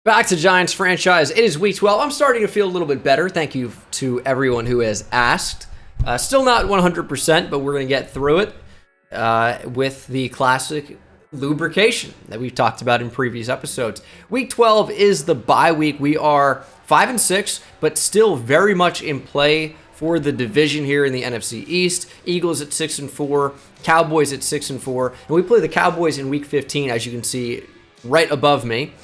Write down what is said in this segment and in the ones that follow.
Back to Giants franchise. It is week 12. I'm starting to feel a little bit better. Thank you to everyone who has asked. Still not 100%, but we're going to get through it with the classic lubrication that we've talked about in previous episodes. Week 12 is the bye week. We are 5-6, but still very much in play for the division here in the NFC East. Eagles at 6-4, Cowboys at 6-4, and we play the Cowboys in week 15, as you can see right above me.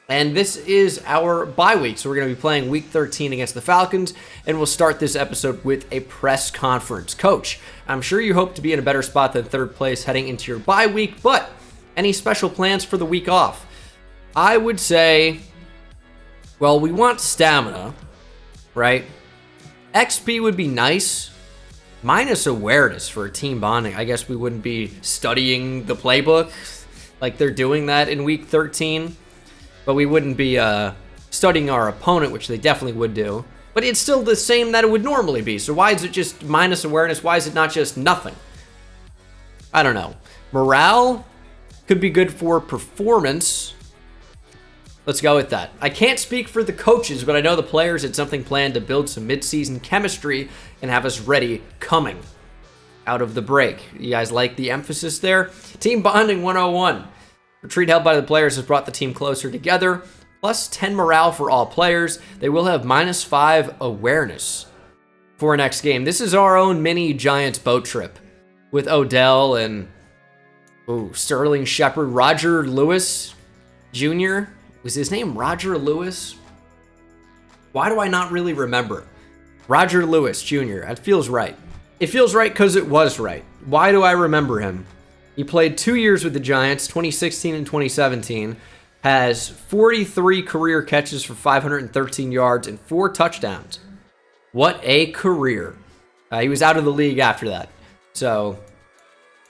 And this is our bye week, so we're going to be playing week 13 against the Falcons, and we'll start this episode with a press conference. Coach, I'm sure you hope to be in a better spot than third place heading into your bye week, but any special plans for the week off? I would say, well, we want stamina, right? XP would be nice, minus awareness for team bonding. I guess we wouldn't be studying the playbook like they're doing that in week 13. But we wouldn't be studying our opponent, which they definitely would do. But it's still the same that it would normally be. So why is it just minus awareness? Why is it not just nothing? I don't know. Morale could be good for performance. Let's go with that. I can't speak for the coaches, but I know the players had something planned to build some midseason chemistry and have us ready coming out of the break. You guys like the emphasis there? Team Bonding 101. Retreat held by the players has brought the team closer together. Plus 10 morale for all players. They will have minus 5 awareness for next game. This is our own mini Giants boat trip with Odell and Sterling Shepard. Roger Lewis Jr. Was his name Roger Lewis? Why do I not really remember? Roger Lewis Jr. That feels right. It feels right because it was right. Why do I remember him? He played 2 years with the Giants, 2016 and 2017, has 43 career catches for 513 yards and 4 touchdowns. What a career. He was out of the league after that. So,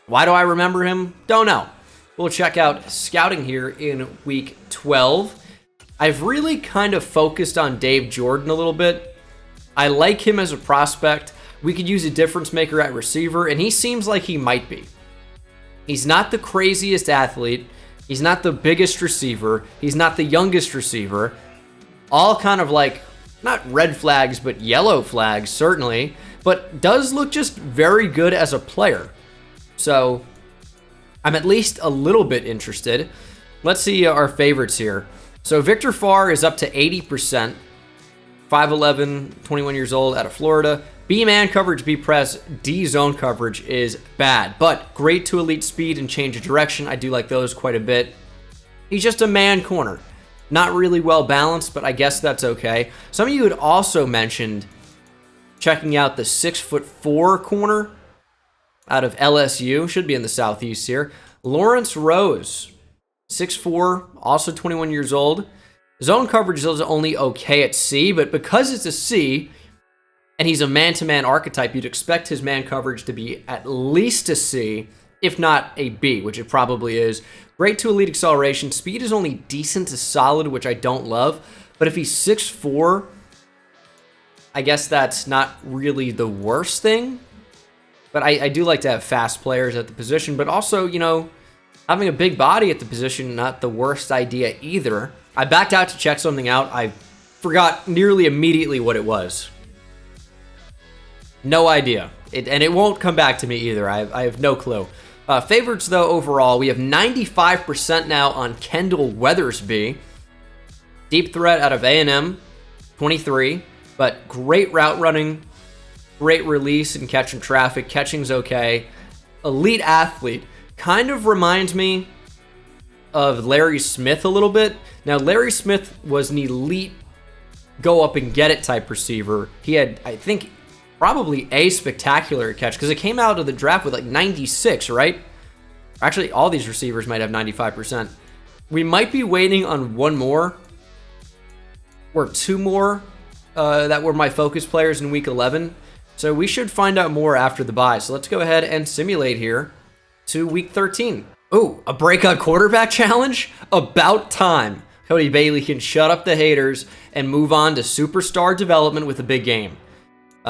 why do I remember him? Don't know. We'll check out scouting here in week 12. I've really kind of focused on Dave Jordan a little bit. I like him as a prospect. We could use a difference maker at receiver, and he seems like he might be. He's not the craziest athlete. He's not the biggest receiver. He's not the youngest receiver. All kind of like, not red flags, but yellow flags, certainly. But does look just very good as a player. So, I'm at least a little bit interested. Let's see our favorites here. So, Victor Farr is up to 80%. 5'11", 21 years old, out of Florida. B-man coverage, B-press, D-zone coverage is bad, but great to elite speed and change of direction. I do like those quite a bit. He's just a man corner. Not really well balanced, but I guess that's okay. Some of you had also mentioned checking out the 6'4" corner out of LSU. Should be in the Southeast here. Lawrence Rose, 6'4", also 21 years old. Zone coverage is only okay at C, but because it's a C, and he's a man-to-man archetype, you'd expect his man coverage to be at least a C, if not a B, which it probably is. Great to elite acceleration. Speed is only decent to solid, which I don't love. But if he's 6'4", I guess that's not really the worst thing. But I do like to have fast players at the position. But also, you know, having a big body at the position, not the worst idea either. I backed out to check something out. I forgot nearly immediately what it was. No idea. And it won't come back to me either. I have no clue. Favorites, though, overall, we have 95% now on Kendall Weathersby. Deep threat out of A&M, 23. But great route running, great release and catching traffic. Catching's okay. Elite athlete. Kind of reminds me of Larry Smith a little bit. Now, Larry Smith was an elite go-up-and-get-it type receiver. He had, I think, probably a spectacular catch because it came out of the draft with like 96, right? Actually, all these receivers might have 95%. We might be waiting on one more or two more that were my focus players in week 11. So we should find out more after the bye. So let's go ahead and simulate here to week 13. Oh, a breakout quarterback challenge? About time. Cody Bailey can shut up the haters and move on to superstar development with a big game.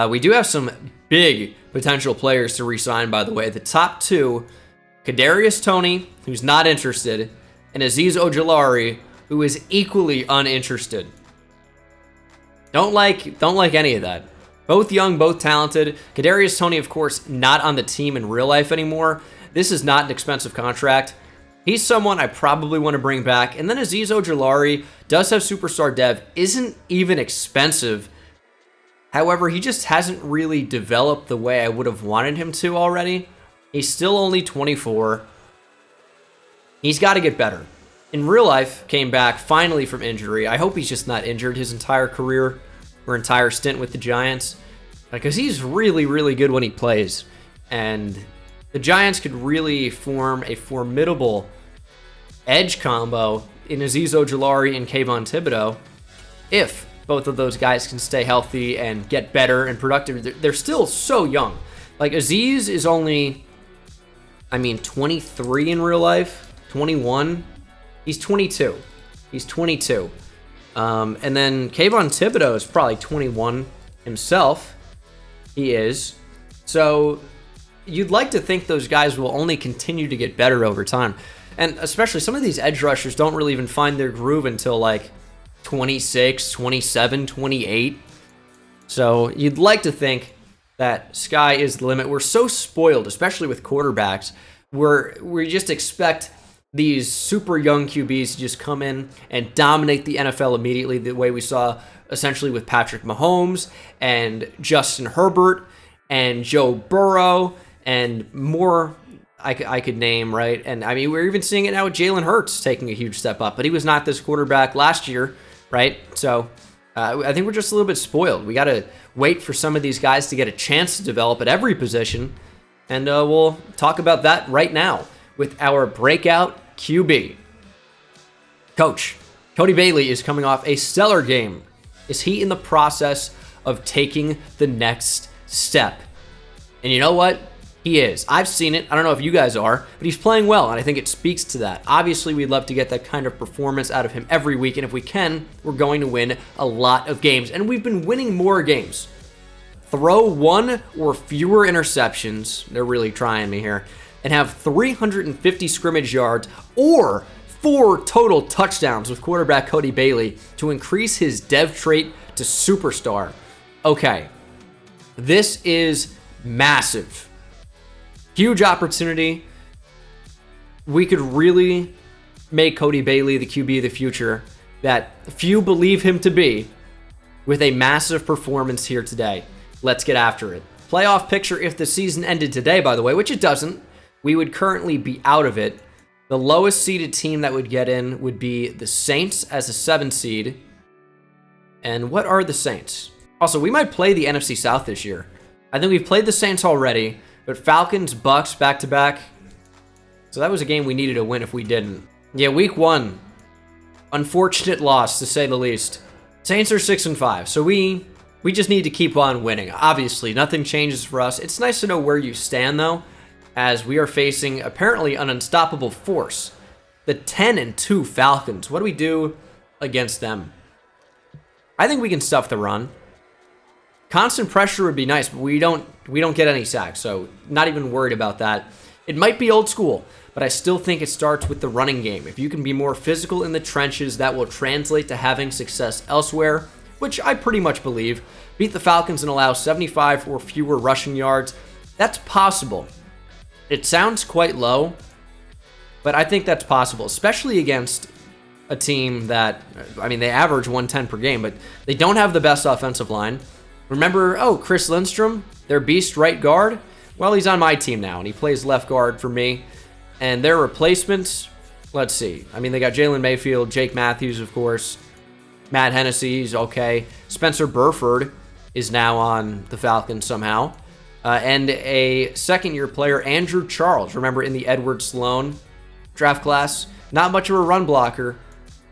We do have some big potential players to re-sign, by the way. The top two, Kadarius Toney, who's not interested, and Azeez Ojulari, who is equally uninterested. Don't like any of that. Both young, both talented. Kadarius Toney, of course, not on the team in real life anymore. This is not an expensive contract. He's someone I probably want to bring back. And then Azeez Ojulari does have superstar dev, isn't even expensive. However, he just hasn't really developed the way I would have wanted him to already. He's still only 24. He's got to get better. In real life, came back finally from injury. I hope he's just not injured his entire career or entire stint with the Giants, because he's really, really good when he plays. And the Giants could really form a formidable edge combo in Azeez Ojulari and Kayvon Thibodeaux if both of those guys can stay healthy and get better and productive. They're still so young. Like, Azeez is only, 23 in real life, 21. He's 22. He's 22. And then Kayvon Thibodeaux is probably 21 himself. He is. So you'd like to think those guys will only continue to get better over time. And especially some of these edge rushers don't really even find their groove until like 26, 27, 28. So you'd like to think that sky is the limit. We're so spoiled, especially with quarterbacks, where we just expect these super young QBs to just come in and dominate the NFL immediately, the way we saw essentially with Patrick Mahomes and Justin Herbert and Joe Burrow and more I could name, right? And we're even seeing it now with Jalen Hurts taking a huge step up, but he was not this quarterback last year, right? So I think we're just a little bit spoiled. We got to wait for some of these guys to get a chance to develop at every position, and we'll talk about that right now with our breakout QB. Coach, Cody Bailey is coming off a stellar game. Is he in the process of taking the next step? And you know what? He is. I've seen it. I don't know if you guys are, but he's playing well, and I think it speaks to that. Obviously, we'd love to get that kind of performance out of him every week, and if we can, we're going to win a lot of games, and we've been winning more games. Throw one or fewer interceptions, they're really trying me here, and have 350 scrimmage yards or 4 total touchdowns with quarterback Cody Bailey to increase his dev trait to superstar. Okay, this is massive. Huge opportunity. We could really make Cody Bailey the QB of the future that few believe him to be with a massive performance here today. Let's get after it. Playoff picture if the season ended today, by the way, which it doesn't. We would currently be out of it. The lowest seeded team that would get in would be the Saints as a 7 seed. And what are the Saints? Also, we might play the NFC South this year. I think we've played the Saints already. But Falcons, Bucks, back-to-back. So that was a game we needed to win if we didn't. Yeah, week 1. Unfortunate loss, to say the least. Saints are 6-5, so we just need to keep on winning. Obviously, nothing changes for us. It's nice to know where you stand, though, as we are facing, apparently, an unstoppable force. The 10-2 Falcons. What do we do against them? I think we can stuff the run. Constant pressure would be nice, but we don't get any sacks, so not even worried about that. It might be old school, but I still think it starts with the running game. If you can be more physical in the trenches, that will translate to having success elsewhere, which I pretty much believe. Beat the Falcons and allow 75 or fewer rushing yards. That's possible. It sounds quite low, but I think that's possible, especially against a team that, they average 110 per game, but they don't have the best offensive line. Remember, Chris Lindstrom, their beast right guard? Well, he's on my team now, and he plays left guard for me. And their replacements, let's see. They got Jalen Mayfield, Jake Matthews, of course. Matt Hennessy is okay. Spencer Burford is now on the Falcons somehow. And a second-year player, Andrew Charles. Remember, in the Edward Sloan draft class? Not much of a run blocker,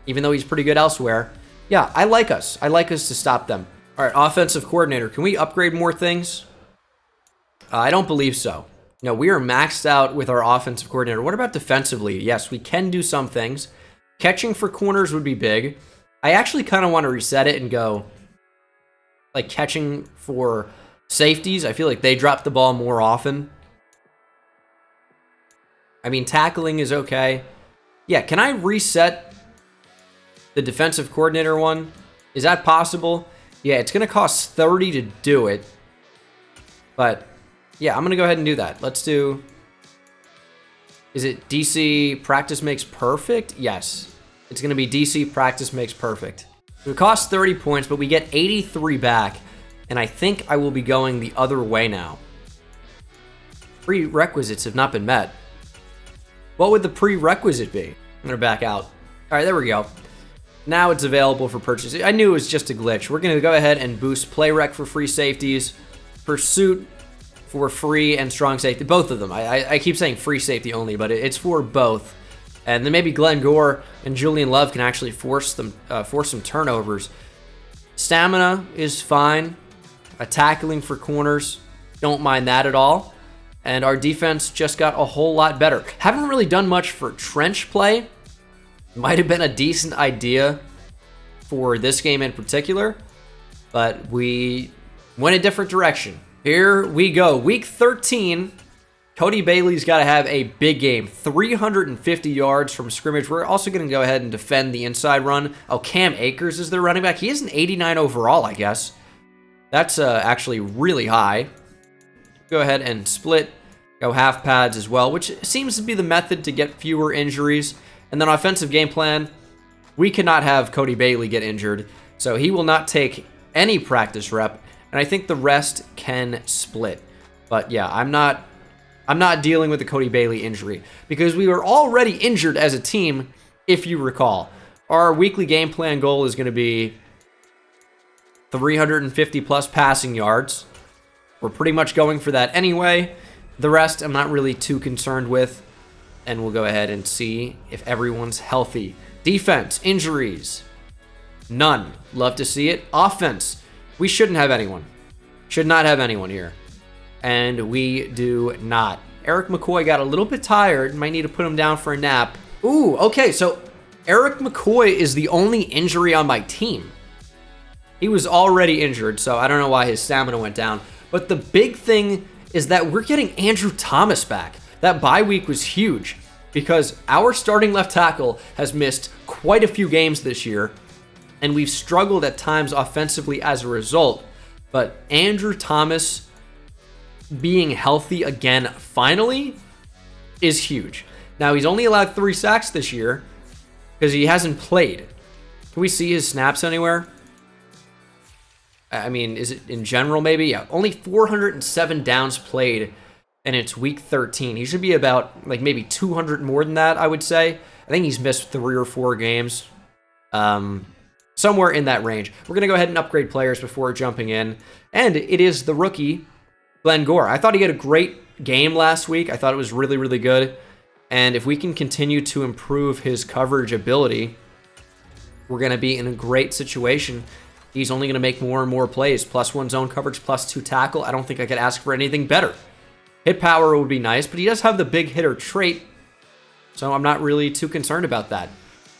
even though he's pretty good elsewhere. Yeah, I like us. I like us to stop them. All right, offensive coordinator. Can we upgrade more things? I don't believe so. No, we are maxed out with our offensive coordinator. What about defensively? Yes, we can do some things. Catching for corners would be big. I actually kind of want to reset it and go like catching for safeties. I feel like they drop the ball more often. Tackling is okay. Yeah, can I reset the defensive coordinator one. Is that possible? Yeah, it's going to cost 30 to do it. But, yeah, I'm going to go ahead and do that. Let's do... Is it DC practice makes perfect? Yes. It's going to be DC practice makes perfect. It costs 30 points, but we get 83 back. And I think I will be going the other way now. Prerequisites have not been met. What would the prerequisite be? I'm going to back out. All right, there we go. Now it's available for purchase. I knew it was just a glitch. We're going to go ahead and boost Play Rec for free safeties, Pursuit for free, and Strong Safety. Both of them. I keep saying free safety only, but it's for both. And then maybe Glenn Gore and Julian Love can actually force some turnovers. Stamina is fine. Tackling for corners, don't mind that at all. And our defense just got a whole lot better. Haven't really done much for trench play. Might have been a decent idea for this game in particular, but we went a different direction. Here we go. Week 13. Cody Bailey's got to have a big game. 350 yards from scrimmage. We're also going to go ahead and defend the inside run. Oh, Cam Akers is their running back. He is an 89 overall, I guess. That's actually really high. Go ahead and split. Go half pads as well, which seems to be the method to get fewer injuries. And then offensive game plan, we cannot have Cody Bailey get injured, so he will not take any practice rep, and I think the rest can split. But yeah, I'm not dealing with the Cody Bailey injury because we were already injured as a team, if you recall. Our weekly game plan goal is going to be 350 plus passing yards. We're pretty much going for that anyway. The rest I'm not really too concerned with. And we'll go ahead and see if everyone's healthy. Defense, injuries, none. Love to see it. Offense, we shouldn't have anyone. Should not have anyone here. And we do not. Eric McCoy got a little bit tired. Might need to put him down for a nap. Ooh, okay, so Eric McCoy is the only injury on my team. He was already injured, so I don't know why his stamina went down. But the big thing is that we're getting Andrew Thomas back. That bye week was huge because our starting left tackle has missed quite a few games this year, and we've struggled at times offensively as a result. But Andrew Thomas being healthy again finally is huge. Now, he's only allowed 3 sacks this year because he hasn't played. Can we see his snaps anywhere? I mean, is it in general maybe? Yeah, only 407 downs played. And it's week 13. He should be about like maybe 200 more than that, I would say. I think he's missed 3 or 4 games. Somewhere in that range. We're going to go ahead and upgrade players before jumping in. And it is the rookie, Glenn Gore. I thought he had a great game last week. I thought it was really, really good. And if we can continue to improve his coverage ability, we're going to be in a great situation. He's only going to make more and more plays. +1 zone coverage, +2 tackle. I don't think I could ask for anything better. Hit power would be nice, but he does have the big hitter trait, so I'm not really too concerned about that.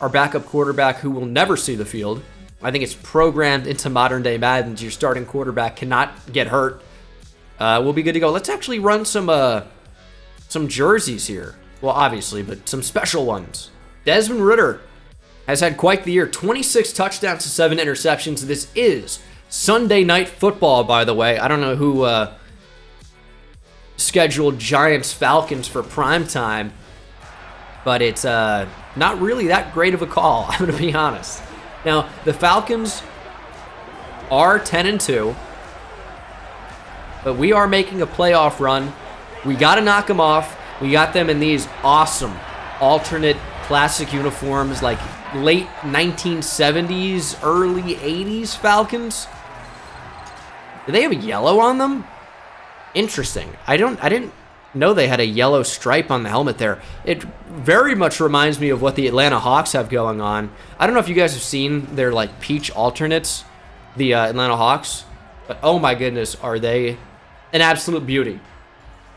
Our backup quarterback, who will never see the field, I think it's programmed into modern-day Madden. Your starting quarterback cannot get hurt. We'll be good to go. Let's actually run some jerseys here. Well, obviously, but some special ones. Desmond Ridder has had quite the year. 26 touchdowns to 7 interceptions. This is Sunday Night Football, by the way. I don't know who... scheduled Giants-Falcons for prime time, but it's not really that great of a call, I'm going to be honest. Now, the Falcons are 10-2, but we are making a playoff run. We got to knock them off. We got them in these awesome alternate classic uniforms, like late 1970s, early 80s Falcons. Do they have a yellow on them? Interesting. I didn't know they had a yellow stripe on the helmet there. It very much reminds me of what the Atlanta Hawks have going on. I don't know if you guys have seen their like peach alternates, the Atlanta Hawks, but oh my goodness, are they an absolute beauty.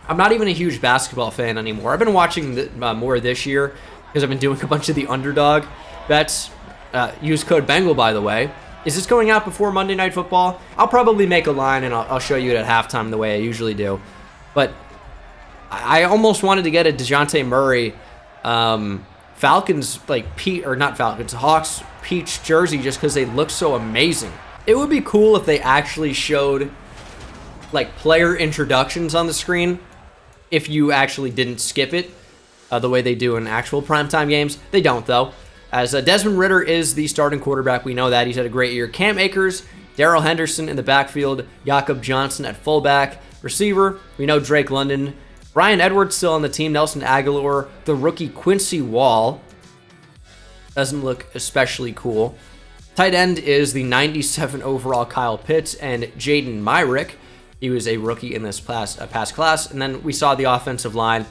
I'm not even a huge basketball fan anymore. I've been watching more this year because I've been doing a bunch of the underdog bets. Use code BENGAL, by the way. Is this going out before Monday Night Football? I'll probably make a line and I'll show you it at halftime the way I usually do. But I almost wanted to get a DeJounte Murray Falcons, like, or not Falcons, Hawks peach jersey just because they look so amazing. It would be cool if they actually showed, like, player introductions on the screen if you actually didn't skip it the way they do in actual primetime games. They don't, though. As Desmond Ridder is the starting quarterback, we know that. He's had a great year. Cam Akers, Darrell Henderson in the backfield, Jakob Johnson at fullback. Receiver, we know Drake London. Brian Edwards still on the team. Nelson Aguilar, the rookie Quincy Wall. Doesn't look especially cool. Tight end is the 97 overall Kyle Pitts and Jaden Myrick. He was a rookie in this past class. And then we saw the offensive line.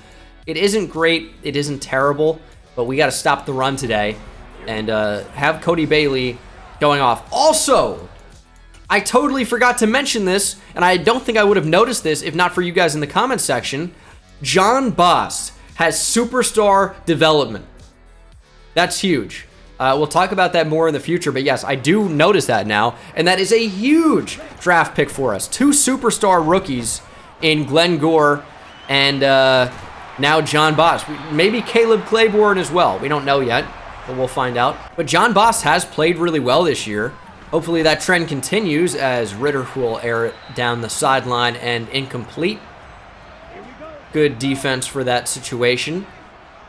It isn't great. It isn't terrible. But we got to stop the run today and have Cody Bailey going off. Also, I totally forgot to mention this, and I don't think I would have noticed this if not for you guys in the comments section. John Boss has superstar development. That's huge. We'll talk about that more in the future, but yes, I do notice that now, and that is a huge draft pick for us. 2 superstar rookies in Glenn Gore and now John Boss. Maybe Caleb Claiborne as well. We don't know yet, but we'll find out. But John Boss has played really well this year. Hopefully that trend continues as Ridder will air it down the sideline and incomplete. Good defense for that situation.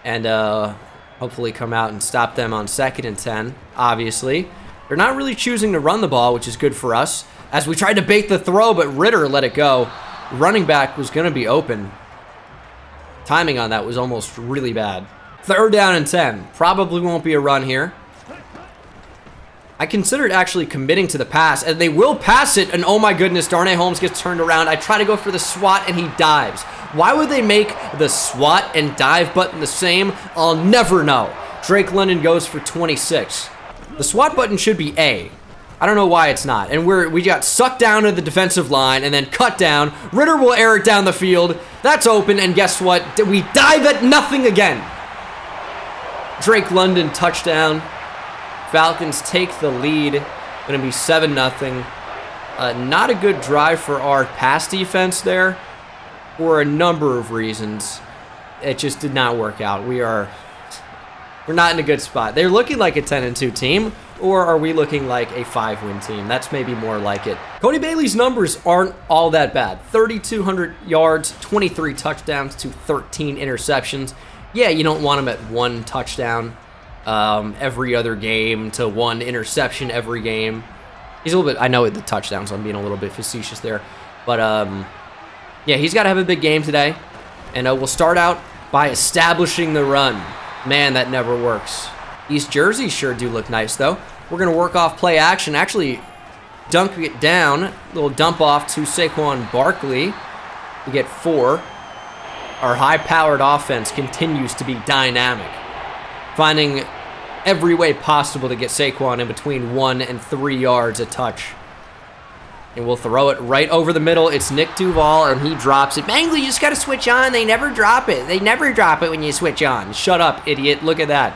And hopefully come out and stop them on 2nd and 10, obviously. They're not really choosing to run the ball, which is good for us. As we tried to bait the throw, but Ridder let it go. Running back was going to be open. Timing on that was almost really bad. 3rd down and 10. Probably won't be a run here. I considered actually committing to the pass, and they will pass it, and oh my goodness, Darnay Holmes gets turned around. I try to go for the swat, and he dives. Why would they make the swat and dive button the same? I'll never know. Drake London goes for 26. The SWAT button should be A. I don't know why it's not. And we got sucked down to the defensive line and then cut down. Ridder will air it down the field. That's open, and guess what? We dive at nothing again. Drake London touchdown. Falcons take the lead. Going to be 7-0. Not a good drive for our pass defense there for a number of reasons. It just did not work out. We're not in a good spot. They're looking like a 10-2 team, or are we looking like a 5-win team? That's maybe more like it. Cody Bailey's numbers aren't all that bad. 3,200 yards, 23 touchdowns to 13 interceptions. Yeah, you don't want him at 1 touchdown every other game to 1 interception every game. He's a little bit, I know the touchdowns, I'm being a little bit facetious there. But, yeah, he's got to have a big game today. And we'll start out by establishing the run. Man, that never works. These jerseys sure do look nice, though. We're going to work off play action. Actually, dunk it down. Little dump off to Saquon Barkley. We get 4. Our high-powered offense continues to be dynamic, finding every way possible to get Saquon in between 1 and 3 yards a touch. And we'll throw it right over the middle. It's Nick Duval, and he drops it. Bengal, you just got to switch on. They never drop it. They never drop it when you switch on. Shut up, idiot. Look at that.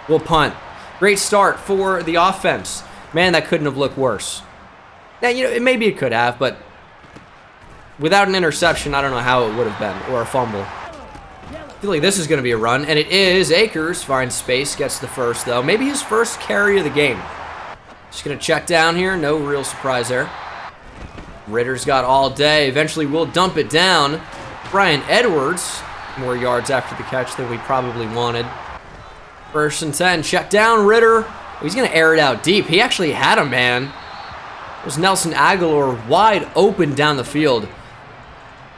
We'll punt. Great start for the offense. Man, that couldn't have looked worse. Now, you know, maybe it could have, but without an interception, I don't know how it would have been, or a fumble. I feel like this is going to be a run, and it is. Akers finds space, gets the first, though. Maybe his first carry of the game. Just going to check down here. No real surprise there. Ridder's got all day. Eventually, we'll dump it down. Brian Edwards, more yards after the catch than we probably wanted. 1st and 10. Check down, Ridder. He's going to air it out deep. He actually had a man. It was Nelson Aguilar wide open down the field.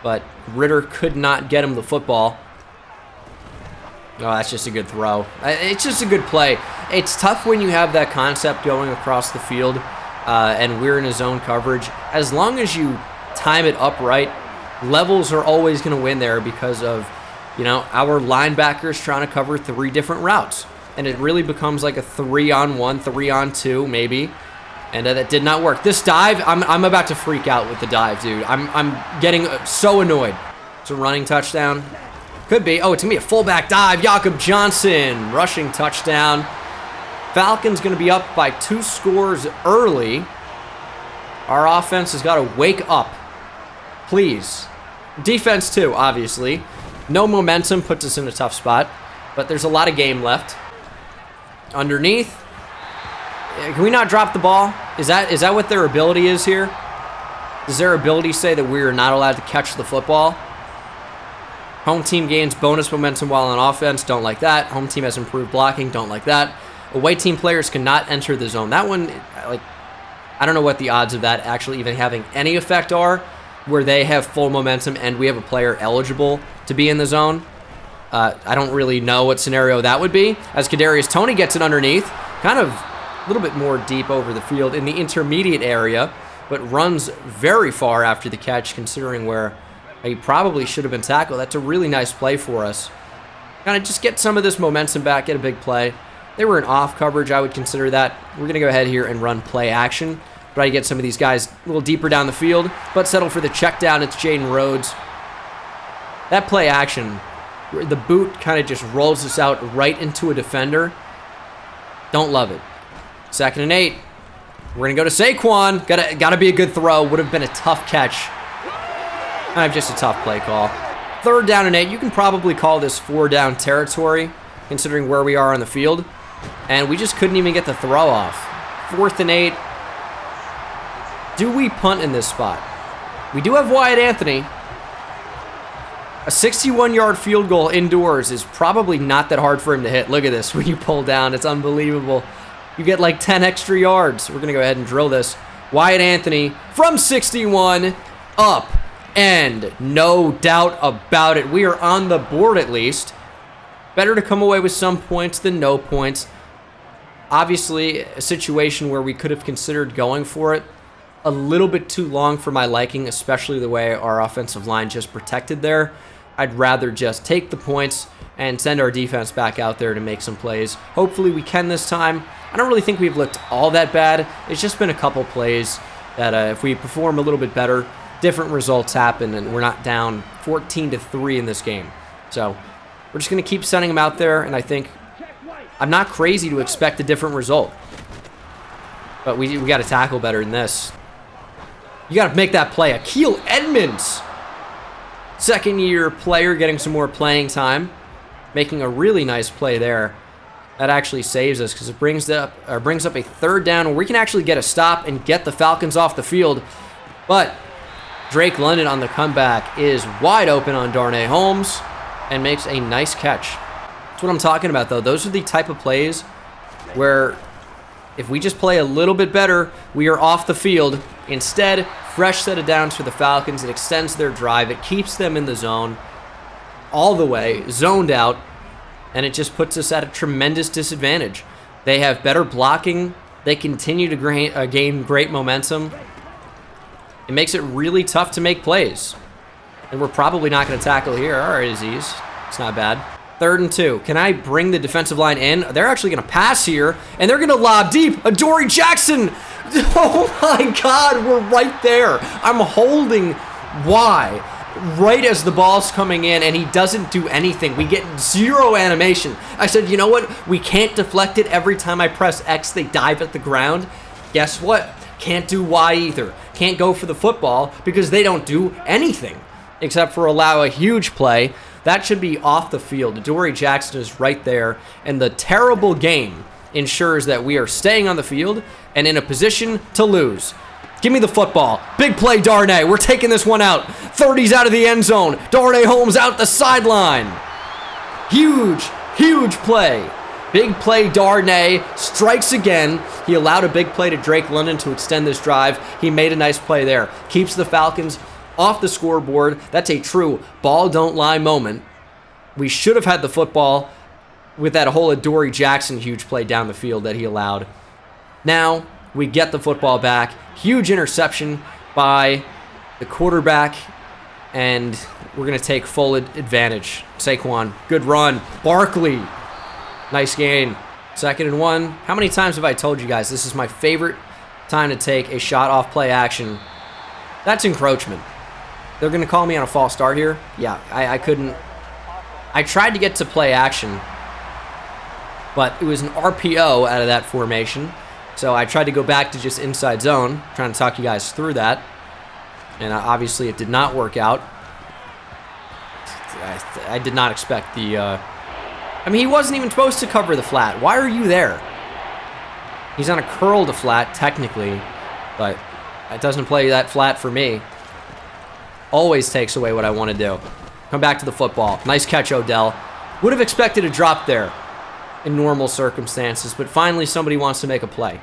But Ridder could not get him the football. Oh, that's just a good throw. It's just a good play. It's tough when you have that concept going across the field and we're in a zone coverage. As long as you time it upright, levels are always going to win there because of, you know, our linebackers trying to cover 3 different routes. And it really becomes like a 3-on-1, 3-on-2 maybe. And that did not work. This dive, I'm about to freak out with the dive, dude. I'm getting so annoyed. It's a running touchdown. Could be. Oh, it's going to be a fullback dive. Jakob Johnson, rushing touchdown. Falcons going to be up by 2 scores early. Our offense has got to wake up. Please. Defense, too, obviously. No momentum puts us in a tough spot. But there's a lot of game left. Underneath. Can we not drop the ball? Is that what their ability is here? Does their ability say that we are not allowed to catch the football? Home team gains bonus momentum while on offense. Don't like that. Home team has improved blocking. Don't like that. Away team players cannot enter the zone. That one, like, I don't know what the odds of that actually even having any effect are, where they have full momentum and we have a player eligible to be in the zone. I don't really know what scenario that would be. As Kadarius Toney gets it underneath, kind of a little bit more deep over the field in the intermediate area, but runs very far after the catch, considering where he probably should have been tackled. That's a really nice play for us. Kind of just get some of this momentum back, get a big play. They were in off coverage, I would consider that. We're going to go ahead here and run play action. Try to get some of these guys a little deeper down the field, but settle for the check down. It's Jaden Rhodes. That play action, the boot kind of just rolls us out right into a defender. Don't love it. 2nd and 8. We're going to go to Saquon. Gotta be a good throw. Would have been a tough catch. Just a tough play call. 3rd down and 8. You can probably call this 4-down territory, considering where we are on the field. And we just couldn't even get the throw off. 4th and 8. Do we punt in this spot? We do have Wyatt Anthony. A 61-yard field goal indoors is probably not that hard for him to hit. Look at this. When you pull down, it's unbelievable. You get like 10 extra yards. We're going to go ahead and drill this. Wyatt Anthony from 61 up. And no doubt about it. We are on the board at least. Better to come away with some points than no points. Obviously, a situation where we could have considered going for it. A little bit too long for my liking, especially the way our offensive line just protected there. I'd rather just take the points and send our defense back out there to make some plays. Hopefully we can this time. I don't really think we've looked all that bad. It's just been a couple plays that if we perform a little bit better, different results happen, and we're not down 14-3 in this game. So we're just going to keep sending them out there, and I think I'm not crazy to expect a different result. But we got to tackle better than this. You got to make that play. Akil Edmonds, 2nd-year player, getting some more playing time, making a really nice play there. That actually saves us because it brings up a 3rd down where we can actually get a stop and get the Falcons off the field. But Drake London on the comeback is wide open on Darnay Holmes and makes a nice catch. That's what I'm talking about, though. Those are the type of plays where if we just play a little bit better, we are off the field. Instead, fresh set of downs for the Falcons. It extends their drive. It keeps them in the zone all the way, zoned out, and it just puts us at a tremendous disadvantage. They have better blocking. They continue to gain great momentum. It makes it really tough to make plays. And we're probably not going to tackle here. All right, Aziz. It's not bad. 3rd and 2. Can I bring the defensive line in? They're actually going to pass here, and they're going to lob deep. Adoree Jackson. Oh, my God. We're right there. I'm holding Y right as the ball's coming in, and he doesn't do anything. We get 0 animation. I said, you know what? We can't deflect it. Every time I press X, they dive at the ground. Guess what? Can't do Y either. Can't go for the football because they don't do anything except for allow a huge play. That should be off the field. Adoree Jackson is right there, and the terrible game ensures that we are staying on the field and in a position to lose. Give me the football. Big play, Darnay. We're taking this one out. 30's out of the end zone. Darnay Holmes out the sideline. Huge, huge play. Big play, Darnay strikes again. He allowed a big play to Drake London to extend this drive. He made a nice play there. Keeps the Falcons off the scoreboard. That's a true ball don't lie moment. We should have had the football with that whole Adoree Jackson huge play down the field that he allowed. Now we get the football back. Huge interception by the quarterback, and we're going to take full advantage. Saquon, good run. Barkley, nice gain. 2nd and 1. How many times have I told you guys this is my favorite time to take a shot off play action? That's encroachment. They're going to call me on a false start here? Yeah, I couldn't. I tried to get to play action, but it was an RPO out of that formation. So I tried to go back to just inside zone, trying to talk you guys through that. And obviously it did not work out. I did not expect the I mean, he wasn't even supposed to cover the flat. Why are you there? He's on a curl to flat, technically, but it doesn't play that flat for me. Always takes away what I want to do. Come back to the football. Nice catch, Odell. Would have expected a drop there in normal circumstances, but finally somebody wants to make a play.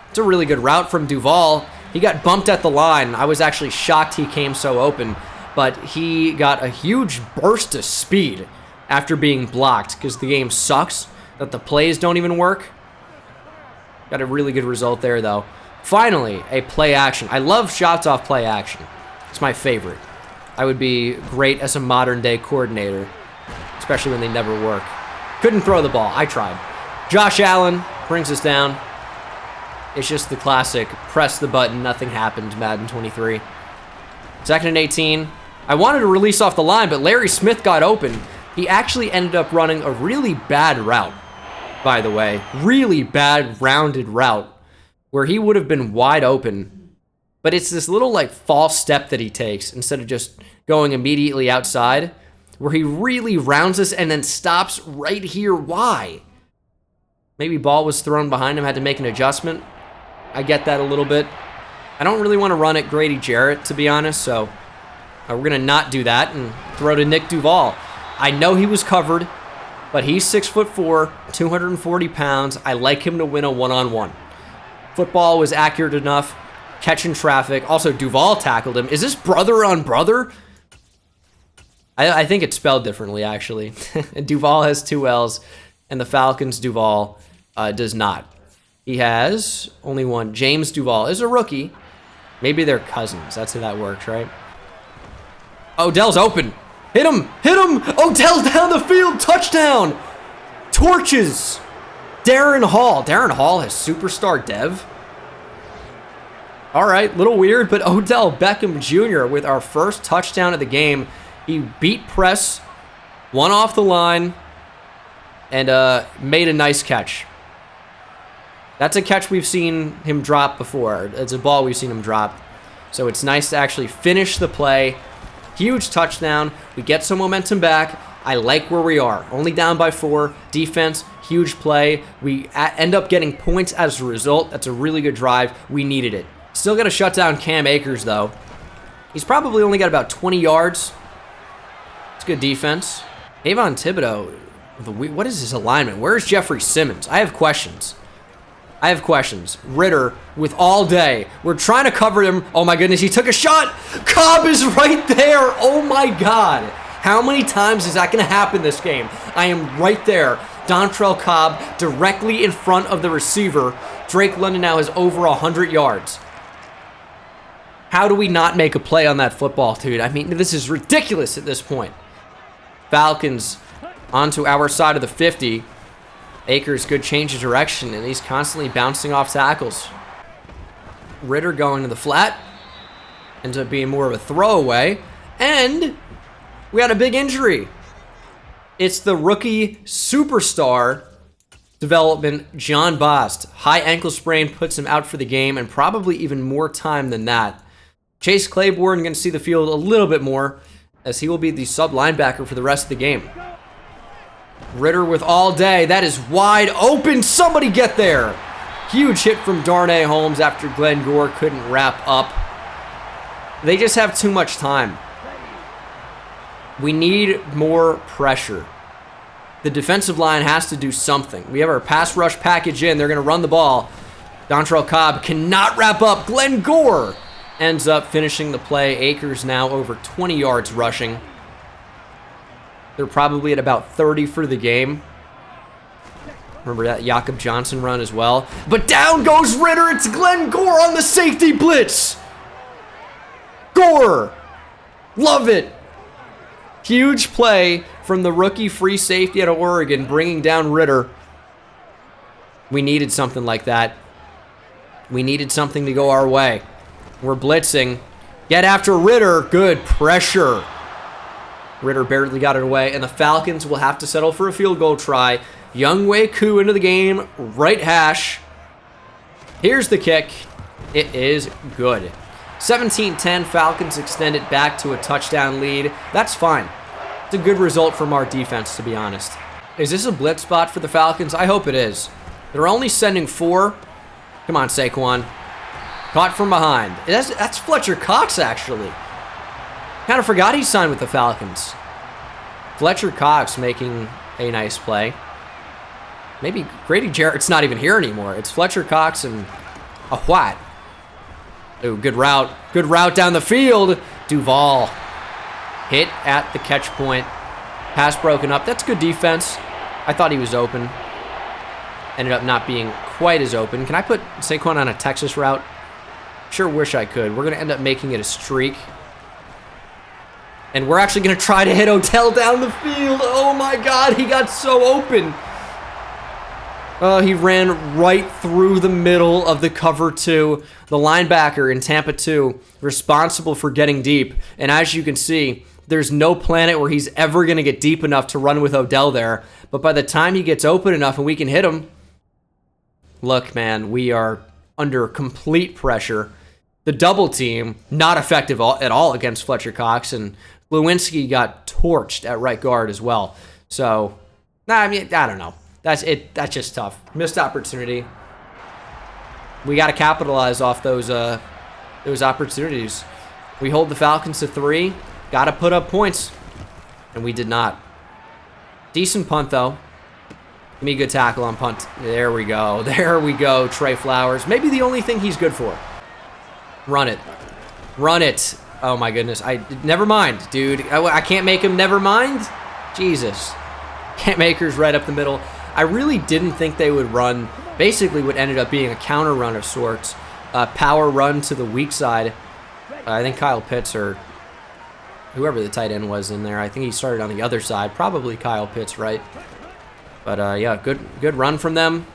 It's a really good route from Duval. He got bumped at the line. I was actually shocked he came so open, but he got a huge burst of speed after being blocked because the game sucks, that the plays don't even work. Got a really good result there, though. Finally, a play action. I love shots off play action. It's my favorite. I would be great as a modern-day coordinator, especially when they never work. Couldn't throw the ball. I tried. Josh Allen brings us down. It's just the classic press the button, nothing happened, Madden 23. 2nd and 18. I wanted to release off the line, but Larry Smith got open. He actually ended up running a really bad route, by the way. Really bad rounded route where he would have been wide open. But it's this little like false step that he takes instead of just going immediately outside, where he really rounds us and then stops right here. Why? Maybe ball was thrown behind him, had to make an adjustment. I get that a little bit. I don't really want to run at Grady Jarrett, to be honest, so we're going to not do that and throw to Nick Duval. I know he was covered, but he's 6'4", 240 pounds. I like him to win a one-on-one. Football was accurate enough, catching traffic. Also, Duval tackled him. Is this brother on brother? I think it's spelled differently, actually. Duval has 2 L's, and the Falcons' Duval does not. He has only one. James Duval is a rookie. Maybe they're cousins. That's how that works, right? Odell's open. Hit him! Hit him! Odell down the field! Touchdown! Torches! Darren Hall. Darren Hall has superstar dev. All right, little weird, but Odell Beckham Jr. with our first touchdown of the game. He beat press, one off the line, and made a nice catch. That's a catch we've seen him drop before. It's a ball we've seen him drop. So it's nice to actually finish the play. Huge touchdown. We get some momentum back. I like where we are. Only down by 4. Defense, huge play. We end up getting points as a result. That's a really good drive. We needed it. Still got to shut down Cam Akers, though. He's probably only got about 20 yards. It's good defense. Avon Thibodeau, what is his alignment? Where's Jeffrey Simmons? I have questions. Ritter with all day. We're trying to cover him. Oh my goodness, he took a shot. Cobb is right there. Oh my God. How many times is that going to happen this game? I am right there. Dontrell Cobb directly in front of the receiver. Drake London now has over 100 yards. How do we not make a play on that football, dude? I mean, this is ridiculous at this point. Falcons onto our side of the 50. Akers, good change of direction, and he's constantly bouncing off tackles. Ritter going to the flat. Ends up being more of a throwaway. And we had a big injury. It's the rookie superstar development, John Bost. High ankle sprain puts him out for the game, and probably even more time than that. Chase Claiborne going to see the field a little bit more, as he will be the sub linebacker for the rest of the game. Ritter with all day. That is wide open. Somebody get there. Huge hit from Darnay Holmes after Glenn Gore couldn't wrap up. They just have too much time. We need more pressure. The defensive line has to do something. We have our pass rush package in. They're going to run the ball. Dontrell Cobb cannot wrap up. Glenn Gore ends up finishing the play. Akers now over 20 yards rushing. They're probably at about 30 for the game. Remember that Jakob Johnson run as well. But down goes Ritter. It's Glenn Gore on the safety blitz. Gore. Love it. Huge play from the rookie free safety out of Oregon, bringing down Ritter. We needed something like that. We needed something to go our way. We're blitzing. Get after Ritter. Good pressure. Ritter barely got it away, and the Falcons will have to settle for a field goal try. Younghoe Koo into the game, right hash. Here's the kick. It is good. 17-10, Falcons extend it back to a touchdown lead. That's fine. It's a good result from our defense, to be honest. Is this a blitz spot for the Falcons? I hope it is. They're only sending 4. Come on, Saquon. Caught from behind. That's Fletcher Cox, actually. Kind of forgot he signed with the Falcons. Fletcher Cox making a nice play. Maybe Grady Jarrett's not even here anymore. It's Fletcher Cox and a what? Ooh, good route. Good route down the field. Duval hit at the catch point. Pass broken up. That's good defense. I thought he was open. Ended up not being quite as open. Can I put Saquon on a Texas route? Sure wish I could. We're going to end up making it a streak. And we're actually going to try to hit Odell down the field. Oh my God, he got so open. He ran right through the middle of the cover 2. The linebacker in Tampa 2, responsible for getting deep. And as you can see, there's no planet where he's ever going to get deep enough to run with Odell there. But by the time he gets open enough and we can hit him, look, man, we are under complete pressure. The double team, not effective at all against Fletcher Cox, and Lewinsky got torched at right guard as well. So, I mean, I don't know. That's it. That's just tough. Missed opportunity. We got to capitalize off those opportunities. We hold the Falcons to 3. Got to put up points, and we did not. Decent punt though. Give me a good tackle on punt. There we go. There we go. Trey Flowers. Maybe the only thing he's good for. Run it. Run it. Oh my goodness. Never mind, dude. I can't make him never mind. Jesus. Can't makers right up the middle. I really didn't think they would run basically what ended up being a counter run of sorts. Power run to the weak side. I think Kyle Pitts or whoever the tight end was in there. I think he started on the other side. Probably Kyle Pitts, right? But yeah, good run from them.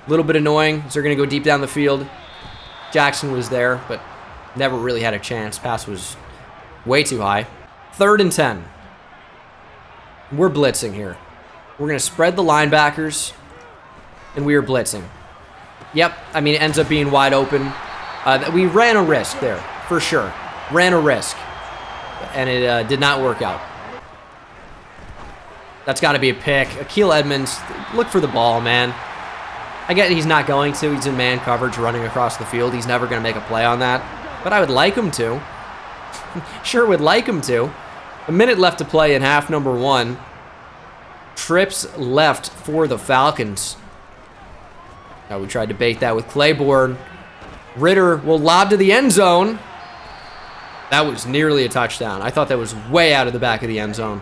A little bit annoying. So they're going to go deep down the field. Jackson was there, but never really had a chance. Pass was way too high. 3rd and 10. We're blitzing here. We're going to spread the linebackers, and we are blitzing. Yep, I mean, it ends up being wide open. We ran a risk there, for sure. Ran a risk, and it did not work out. That's got to be a pick. Akil Edmonds, look for the ball, man. I get he's not going to. He's in man coverage running across the field. He's never going to make a play on that, but I would like him to. Sure would like him to. A minute left to play in half number 1. Trips left for the Falcons. Now we tried to bait that with Claiborne. Ritter will lob to the end zone. That was nearly a touchdown. I thought that was way out of the back of the end zone.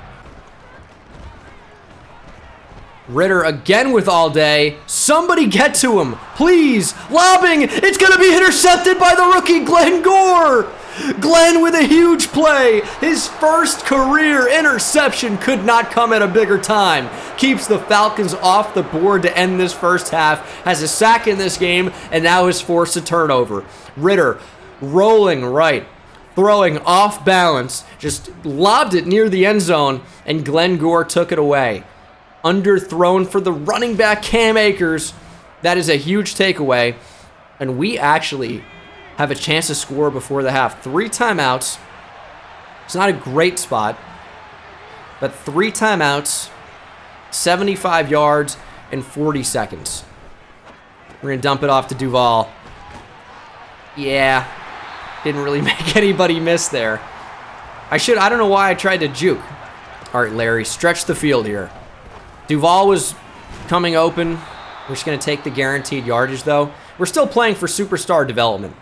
Ritter again with all day. Somebody get to him, please. Lobbing. It's going to be intercepted by the rookie Glenn Gore. Glenn with a huge play. His first career interception could not come at a bigger time. Keeps the Falcons off the board to end this first half. Has a sack in this game and now has forced a turnover. Ritter rolling right. Throwing off balance. Just lobbed it near the end zone and Glenn Gore took it away. Underthrown for the running back Cam Akers. That is a huge takeaway. And we actually have a chance to score before the half. 3 timeouts. It's not a great spot, but 3 timeouts, 75 yards, and 40 seconds. We're going to dump it off to Duval. Yeah, didn't really make anybody miss there. I don't know why I tried to juke. All right, Larry, stretch the field here. Duval was coming open. We're just going to take the guaranteed yardage, though. We're still playing for superstar development.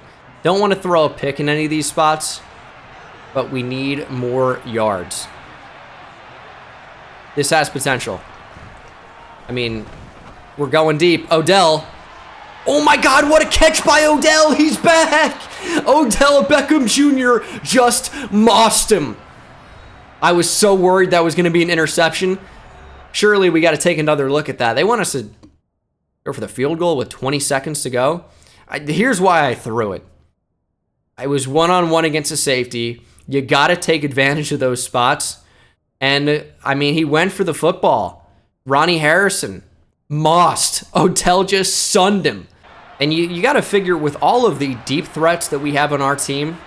Don't want to throw a pick in any of these spots, but we need more yards. This has potential. I mean, we're going deep. Odell. Oh my God, what a catch by Odell. He's back. Odell Beckham Jr. just mossed him. I was so worried that was going to be an interception. Surely we got to take another look at that. They want us to go for the field goal with 20 seconds to go. Here's why I threw it. I was one-on-one against a safety. You got to take advantage of those spots. And, I mean, he went for the football. Ronnie Harrison mossed. Odell just sunned him. And you got to figure with all of the deep threats that we have on our team,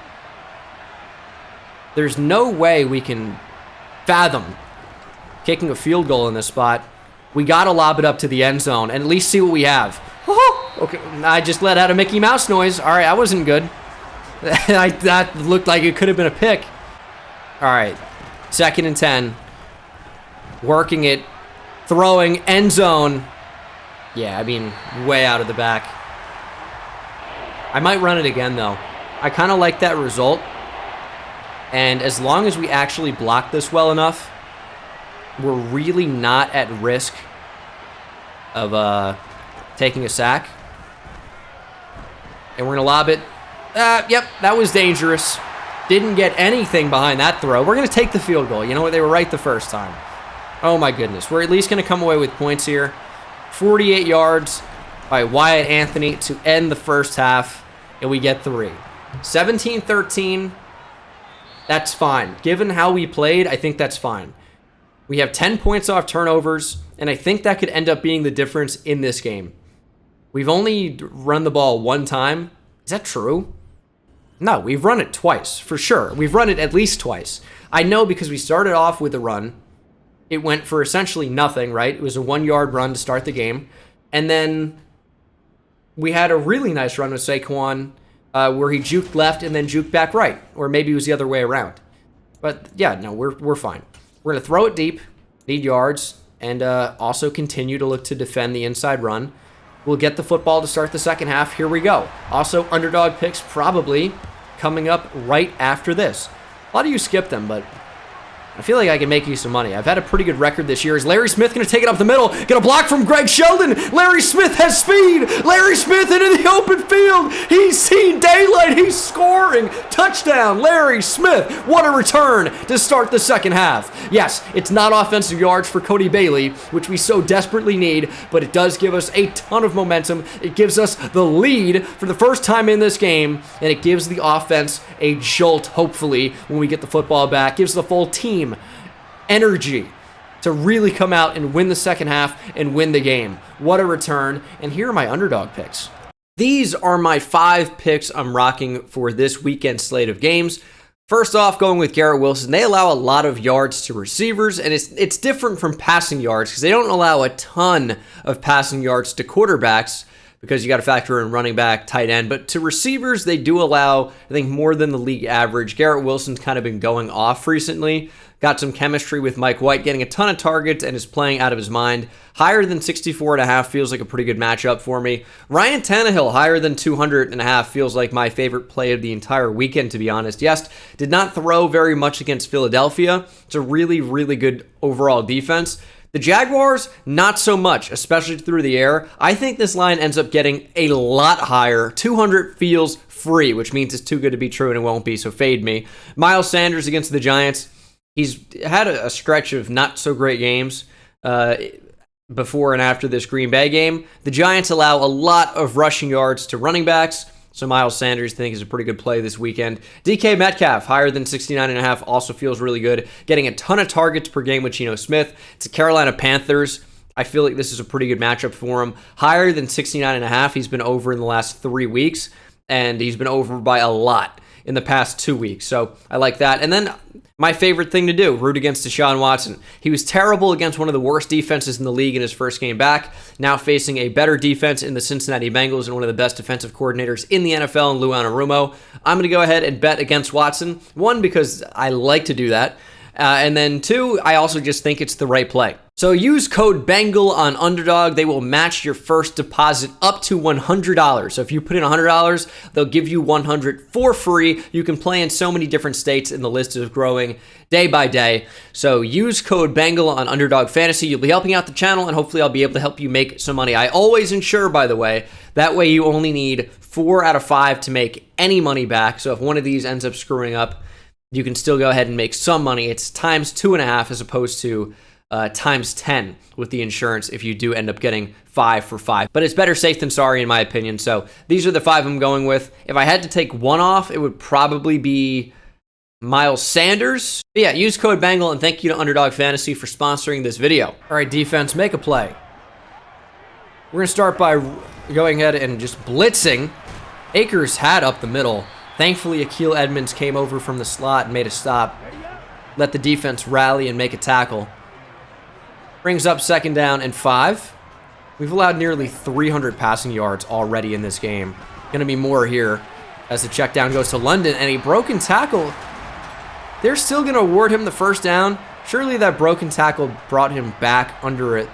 there's no way we can fathom kicking a field goal in this spot. We got to lob it up to the end zone and at least see what we have. Okay, I just let out a Mickey Mouse noise. All right, that wasn't good. That looked like it could have been a pick. All right, 2nd and 10. Working it, throwing, end zone. Yeah, I mean, way out of the back. I might run it again, though. I kind of like that result. And as long as we actually block this well enough, we're really not at risk of taking a sack. And we're going to lob it. Yep, that was dangerous. Didn't get anything behind that throw. We're going to take the field goal. You know what? They were right the first time. Oh, my goodness. We're at least going to come away with points here. 48 yards by Wyatt Anthony to end the first half, and we get 3. 17-13. That's fine. Given how we played, I think that's fine. We have 10 points off turnovers, and I think that could end up being the difference in this game. We've only run the ball 1 time. Is that true? No, we've run it twice, for sure. We've run it at least twice. I know because we started off with a run. It went for essentially nothing, right? It was a 1-yard run to start the game. And then we had a really nice run with Saquon where he juked left and then juked back right. Or maybe it was the other way around. But yeah, no, we're fine. We're going to throw it deep, need yards, and also continue to look to defend the inside run. We'll get the football to start the second half. Here we go. Also, underdog picks probably coming up right after this. A lot of you skipped them, but I feel like I can make you some money. I've had a pretty good record this year. Is Larry Smith going to take it up the middle? Get a block from Greg Sheldon. Larry Smith has speed. Larry Smith into the open field. He's seen daylight. He's scoring. Touchdown, Larry Smith. What a return to start the second half. Yes, it's not offensive yards for Cody Bailey, which we so desperately need, but it does give us a ton of momentum. It gives us the lead for the first time in this game, and it gives the offense a jolt, hopefully, when we get the football back. Gives the full team energy to really come out and win the second half and win the game. What a return. And here are my underdog picks. These are my 5 picks I'm rocking for this weekend slate of games. First off, going with Garrett Wilson. They allow a lot of yards to receivers, and it's different from passing yards because they don't allow a ton of passing yards to quarterbacks because you got to factor in running back, tight end. But to receivers, they do allow, I think, more than the league average. Garrett Wilson's kind of been going off recently. Got some chemistry with Mike White, getting a ton of targets and is playing out of his mind. Higher than 64.5 feels like a pretty good matchup for me. Ryan Tannehill, higher than 200.5 feels like my favorite play of the entire weekend, to be honest. Yes, did not throw very much against Philadelphia. It's a really, really good overall defense. The Jaguars, not so much, especially through the air. I think this line ends up getting a lot higher. 200 feels free, which means it's too good to be true and it won't be, so fade me. Miles Sanders against the Giants. He's had a stretch of not so great games before and after this Green Bay game. The Giants allow a lot of rushing yards to running backs, so Miles Sanders, I think, is a pretty good play this weekend. DK Metcalf, higher than 69.5, also feels really good. Getting a ton of targets per game with Geno Smith. It's the Carolina Panthers. I feel like this is a pretty good matchup for him. Higher than 69.5. He's been over in the last 3 weeks, and he's been over by a lot in the past 2 weeks. So I like that. And then my favorite thing to do, root against Deshaun Watson. He was terrible against one of the worst defenses in the league in his first game back. Now facing a better defense in the Cincinnati Bengals and one of the best defensive coordinators in the NFL, in Lou Anarumo. I'm going to go ahead and bet against Watson. 1, because I like to do that. And then 2, I also just think it's the right play. So use code BENGAL on Underdog. They will match your first deposit up to $100. So if you put in $100, they'll give you $100 for free. You can play in so many different states, and the list is growing day by day. So use code BENGAL on Underdog Fantasy. You'll be helping out the channel, and hopefully I'll be able to help you make some money. I always insure, by the way. That way you only need 4 out of 5 to make any money back. So if one of these ends up screwing up, you can still go ahead and make some money. It's times 2.5 as opposed to times 10 with the insurance if you do end up getting 5 for 5. But it's better safe than sorry in my opinion. So these are the 5 I'm going with. If I had to take one off, it would probably be Miles Sanders. But yeah, use code BENGAL, and thank you to Underdog Fantasy for sponsoring this video. All right, defense, make a play. We're going to start by going ahead and just blitzing. Akers had up the middle. Thankfully, Akil Edmonds came over from the slot and made a stop. Let the defense rally and make a tackle. Brings up 2nd down and 5. We've allowed nearly 300 passing yards already in this game. Going to be more here as the check down goes to London, and a broken tackle. They're still going to award him the 1st down. Surely that broken tackle brought him back under it.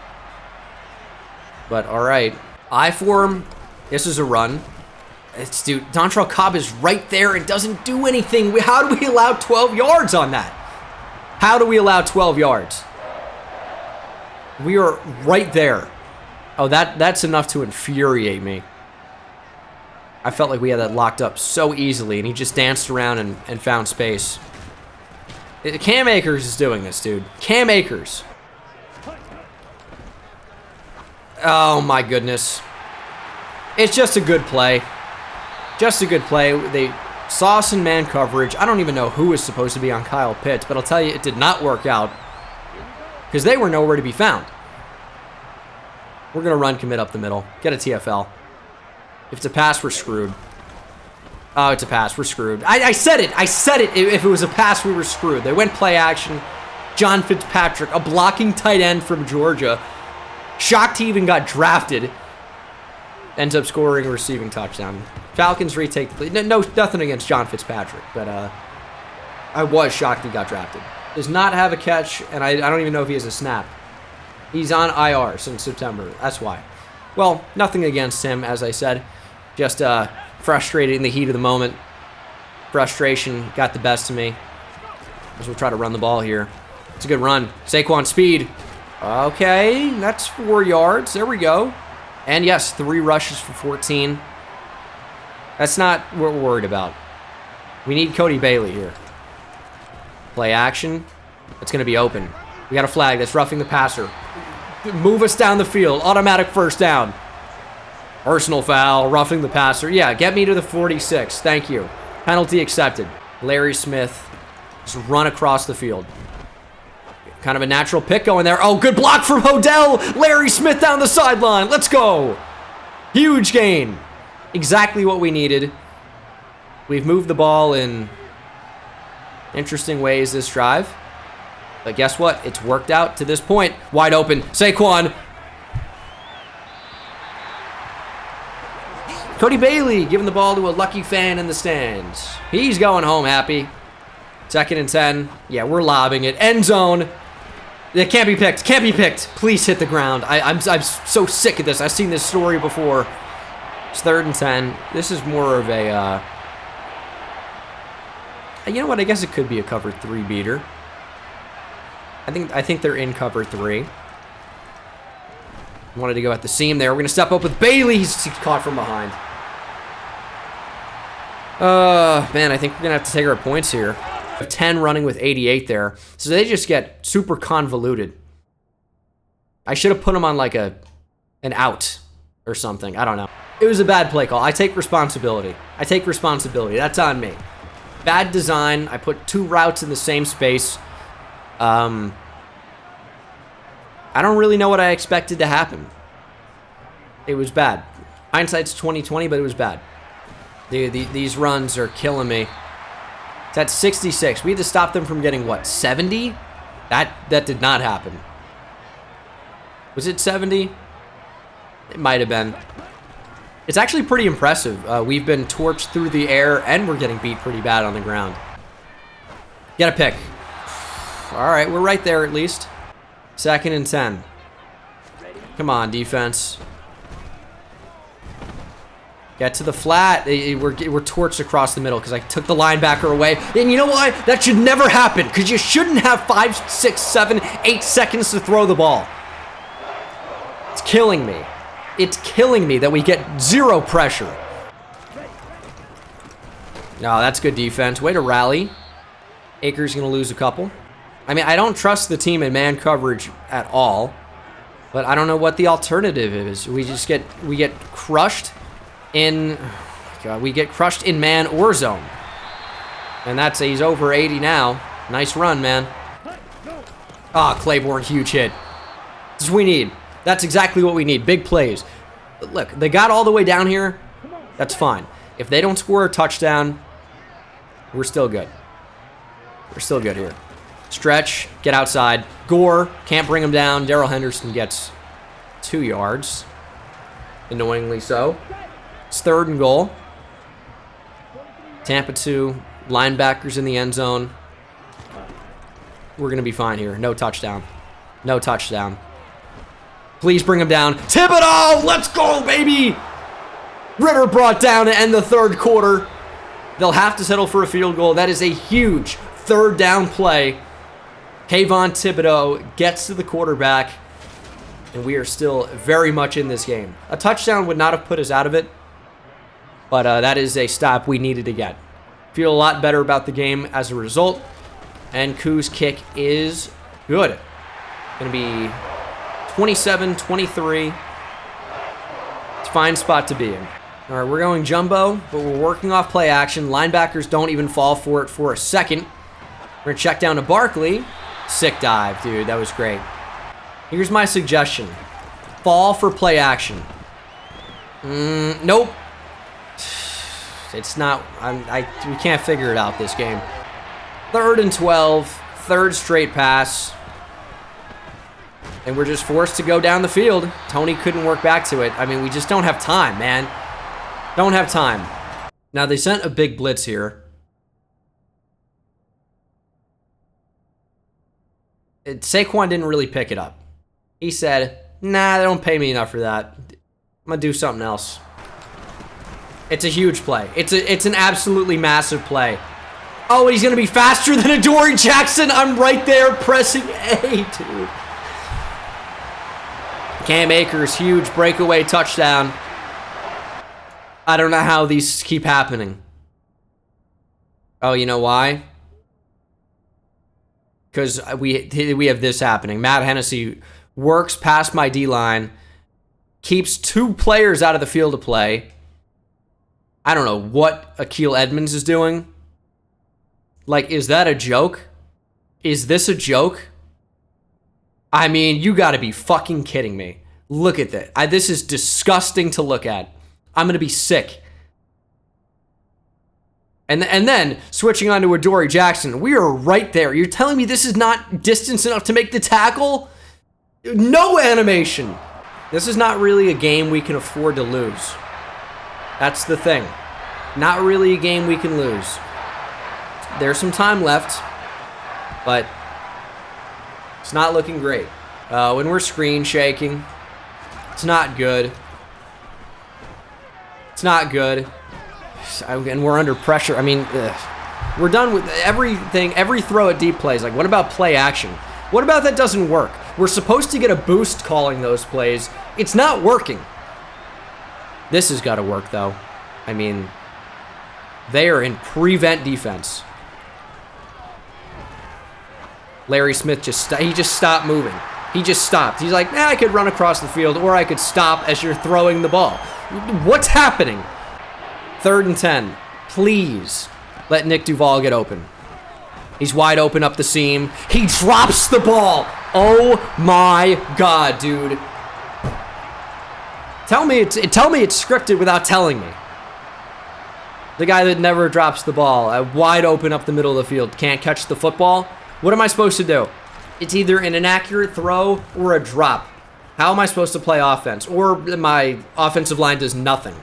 But all right. I form. This is a run. Dude, Dontrell Cobb is right there and doesn't do anything. How do we allow 12 yards on that? How do we allow 12 yards? We are right there. Oh, that's enough to infuriate me. I felt like we had that locked up so easily, and he just danced around and found space. Cam Akers is doing this, dude. Cam Akers. Oh, my goodness. It's just a good play. Just a good play. They saw us in man coverage. I don't even know who was supposed to be on Kyle Pitts, but I'll tell you, it did not work out because they were nowhere to be found. We're going to run commit up the middle. Get a TFL. If it's a pass, we're screwed. Oh, it's a pass. We're screwed. I said it. I said it. If it was a pass, we were screwed. They went play action. John Fitzpatrick, a blocking tight end from Georgia. Shocked he even got drafted. Ends up scoring a receiving touchdown. Falcons retake the lead. No, nothing against John Fitzpatrick, but I was shocked he got drafted. Does not have a catch, and I don't even know if he has a snap. He's on IR since September. That's why. Well, nothing against him, as I said. Just frustrated in the heat of the moment. Frustration got the best of me. As we'll try to run the ball here. It's a good run. Saquon speed. Okay, that's 4 yards. There we go. And yes, 3 rushes for 14. That's not what we're worried about. We need Cody Bailey here. Play action. It's going to be open. We got a flag. That's roughing the passer. Move us down the field. Automatic 1st down. Personal foul. Roughing the passer. Yeah, get me to the 46. Thank you. Penalty accepted. Larry Smith just run across the field. Kind of a natural pick going there. Oh, good block from Hodell. Larry Smith down the sideline. Let's go. Huge gain. Exactly what we needed. We've moved the ball in interesting ways this drive. But guess what? It's worked out to this point. Wide open. Saquon. Cody Bailey giving the ball to a lucky fan in the stands. He's going home happy. 2nd and 10. Yeah, we're lobbing it. End zone. It can't be picked. Can't be picked. Please hit the ground. I'm so sick of this. I've seen this story before. It's 3rd and 10. This is more of a, you know what? I guess it could be a cover 3 beater. I think they're in cover 3. Wanted to go at the seam there. We're going to step up with Bailey. He's caught from behind. Man, I think we're going to have to take our points here. 10 running with 88 there. So they just get super convoluted. I should have put them on like an out or something. I don't know. It was a bad play call. I take responsibility. That's on me. Bad design. I put 2 routes in the same space. I don't really know what I expected to happen. It was bad. Hindsight's 20/20, but it was bad. These runs are killing me. It's at 66. We had to stop them from getting, what, 70? That did not happen. Was it 70? It might have been. It's actually pretty impressive. We've been torched through the air, and we're getting beat pretty bad on the ground. Get a pick. All right, we're right there at least. 2nd and 10. Come on, defense. Get to the flat. We're torched across the middle because I took the linebacker away. And you know what? That should never happen because you shouldn't have 5, 6, 7, 8 seconds to throw the ball. It's killing me. It's killing me that we get 0 pressure. No, that's good defense. Way to rally. Akers going to lose a couple. I mean, I don't trust the team in man coverage at all, but I don't know what the alternative is. We get crushed in, we get crushed in man or zone. And he's over 80 now. Nice run, man. Ah, Claiborne, huge hit. This is what we need. That's exactly what we need. Big plays. Look, they got all the way down here. That's fine. If they don't score a touchdown, we're still good. We're still good here. Stretch, get outside. Gore, can't bring him down. Darrell Henderson gets 2 yards. Annoyingly so. It's 3rd and goal. Tampa 2, linebackers in the end zone. We're going to be fine here. No touchdown. No touchdown. Please bring him down. Thibodeau, let's go, baby! Ritter brought down to end the 3rd quarter. They'll have to settle for a field goal. That is a huge 3rd down play. Kayvon Thibodeau gets to the quarterback, and we are still very much in this game. A touchdown would not have put us out of it, but that is a stop we needed to get. Feel a lot better about the game as a result, and Koo's kick is good. Going to be 27-23. It's a fine spot to be in. All right, we're going jumbo, but we're working off play action. Linebackers don't even fall for it for a second. We're going to check down to Barkley. Sick dive, dude. That was great. Here's my suggestion. Fall for play action. Nope. It's not. We can't figure it out this game. 3rd and 12. 3rd straight pass. And we're just forced to go down the field. Tony couldn't work back to it. I mean, we just don't have time, man. Don't have time. Now, they sent a big blitz here. Saquon didn't really pick it up. He said, nah, they don't pay me enough for that. I'm going to do something else. It's a huge play. It's an absolutely massive play. Oh, he's going to be faster than Adoree Jackson. I'm right there pressing A, dude. Cam Akers, huge breakaway touchdown. I don't know how these keep happening. Oh, you know why? Because we have this happening. Matt Hennessy works past my D-line, keeps 2 players out of the field of play. I don't know what Akil Edmonds is doing. Like, is that a joke? Is this a joke? I mean, you gotta be fucking kidding me. Look at that. This is disgusting to look at. I'm gonna be sick. And then, switching on to Adoree Jackson, we are right there. You're telling me this is not distance enough to make the tackle? No animation. This is not really a game we can afford to lose. That's the thing. Not really a game we can lose. There's some time left, but it's not looking great. When we're screen shaking, it's not good. It's not good. And we're under pressure. I mean, we're done with everything. Every throw at deep plays. Like, what about play action? What about that doesn't work? We're supposed to get a boost calling those plays. It's not working. This has got to work, though. I mean, they are in prevent defense. Larry Smith just stopped moving. He just stopped. He's like, I could run across the field, or I could stop as you're throwing the ball. What's happening? 3rd and 10. Please let Nick Duval get open. He's wide open up the seam. He drops the ball. Oh my God, dude. Tell me it's scripted without telling me. The guy that never drops the ball, wide open up the middle of the field, can't catch the football. What am I supposed to do? It's either an inaccurate throw or a drop. How am I supposed to play offense? Or my offensive line does nothing.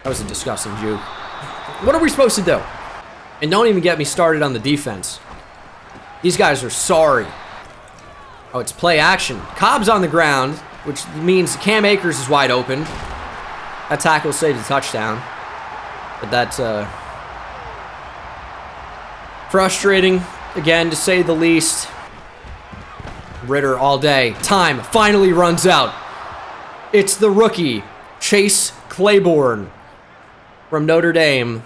That was a disgusting juke. What are we supposed to do? And don't even get me started on the defense. These guys are sorry. Oh, it's play action. Cobb's on the ground, which means Cam Akers is wide open. That tackle saves a touchdown. But that's frustrating, again, to say the least. Ritter all day. Time finally runs out. It's the rookie, Chase Claiborne from Notre Dame.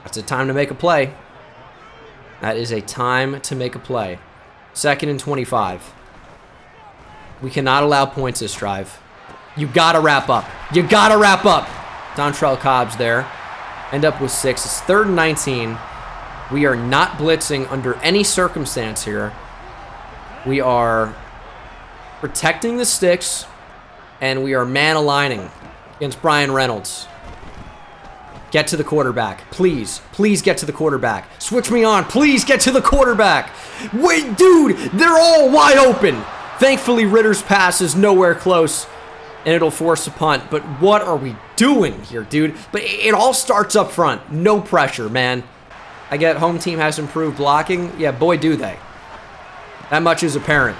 That's a time to make a play. That is a time to make a play. 2nd and 25. We cannot allow points this drive. You gotta wrap up. You gotta wrap up. Dontrell Cobb's there. End up with 6. It's 3rd and 19. We are not blitzing under any circumstance here. We are protecting the sticks, and we are man aligning against Brian Reynolds. Get to the quarterback. Please. Please get to the quarterback. Switch me on. Please get to the quarterback. Wait, dude, they're all wide open. Thankfully, Ritter's pass is nowhere close, and it'll force a punt. But what are we doing here, dude? But it all starts up front. No pressure, man. I get home team has improved blocking. Yeah, boy, do they. That much is apparent.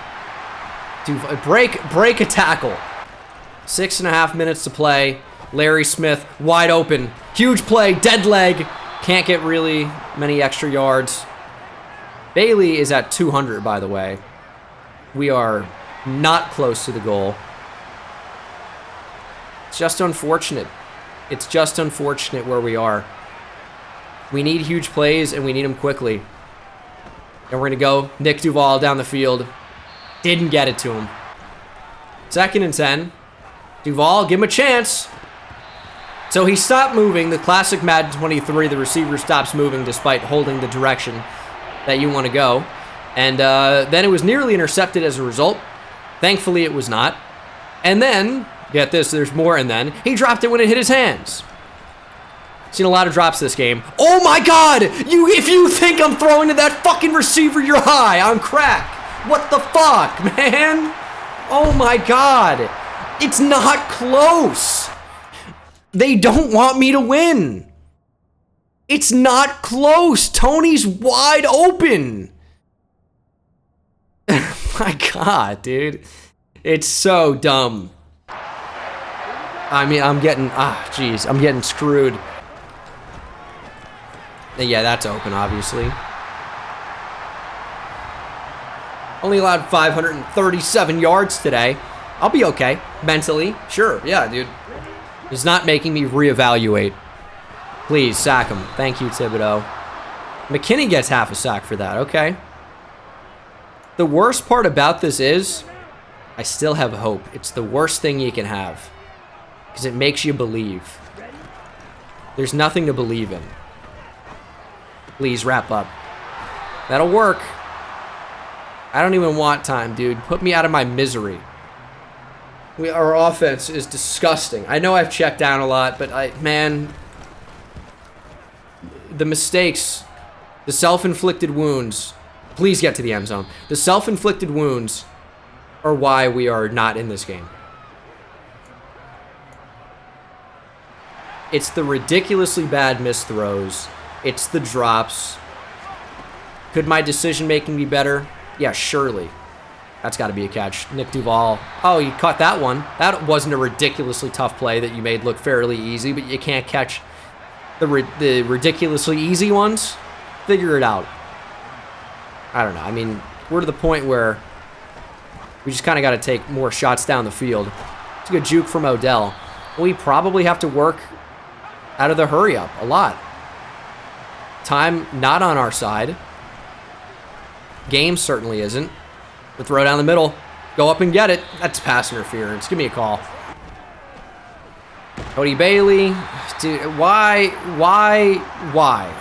Dude, break a tackle. 6.5 minutes to play. Larry Smith, wide open. Huge play, dead leg. Can't get really many extra yards. Bailey is at 200, by the way. We are not close to the goal. It's just unfortunate. It's just unfortunate where we are. We need huge plays, and we need them quickly. And we're going to go Nick Duval down the field. Didn't get it to him. 2nd and 10. Duval, give him a chance. So he stopped moving. The classic Madden 23, the receiver stops moving despite holding the direction that you want to go. And then it was nearly intercepted as a result. Thankfully, it was not. And then, get this, there's more and then. He dropped it when it hit his hands. Seen a lot of drops this game. Oh my God! If you think I'm throwing to that fucking receiver, you're high on crack. What the fuck, man? Oh my God. It's not close. They don't want me to win. It's not close. Tony's wide open. My God, dude. It's so dumb. I mean, I'm getting screwed. Yeah, that's open, obviously. Only allowed 537 yards today. I'll be okay, mentally. Sure, yeah, dude. He's not making me reevaluate. Please, sack him. Thank you, Thibodeau. McKinney gets half a sack for that, okay. The worst part about this is, I still have hope. It's the worst thing you can have. Because it makes you believe. There's nothing to believe in. Please, wrap up. That'll work. I don't even want time, dude. Put me out of my misery. Our offense is disgusting. I know I've checked down a lot, but man, the mistakes, the self-inflicted wounds, please get to the end zone. The self-inflicted wounds are why we are not in this game. It's the ridiculously bad missed throws. It's the drops. Could my decision-making be better? Yeah, surely. That's got to be a catch. Nick Duval. Oh, you caught that one. That wasn't a ridiculously tough play that you made look fairly easy, but you can't catch the ridiculously easy ones. Figure it out. I don't know. I mean, we're to the point where we just kind of got to take more shots down the field. It's a good juke from Odell. We probably have to work out of the hurry up a lot. Time not on our side. Game certainly isn't. The throw down the middle. Go up and get it. That's pass interference. Give me a call. Cody Bailey. Dude, why?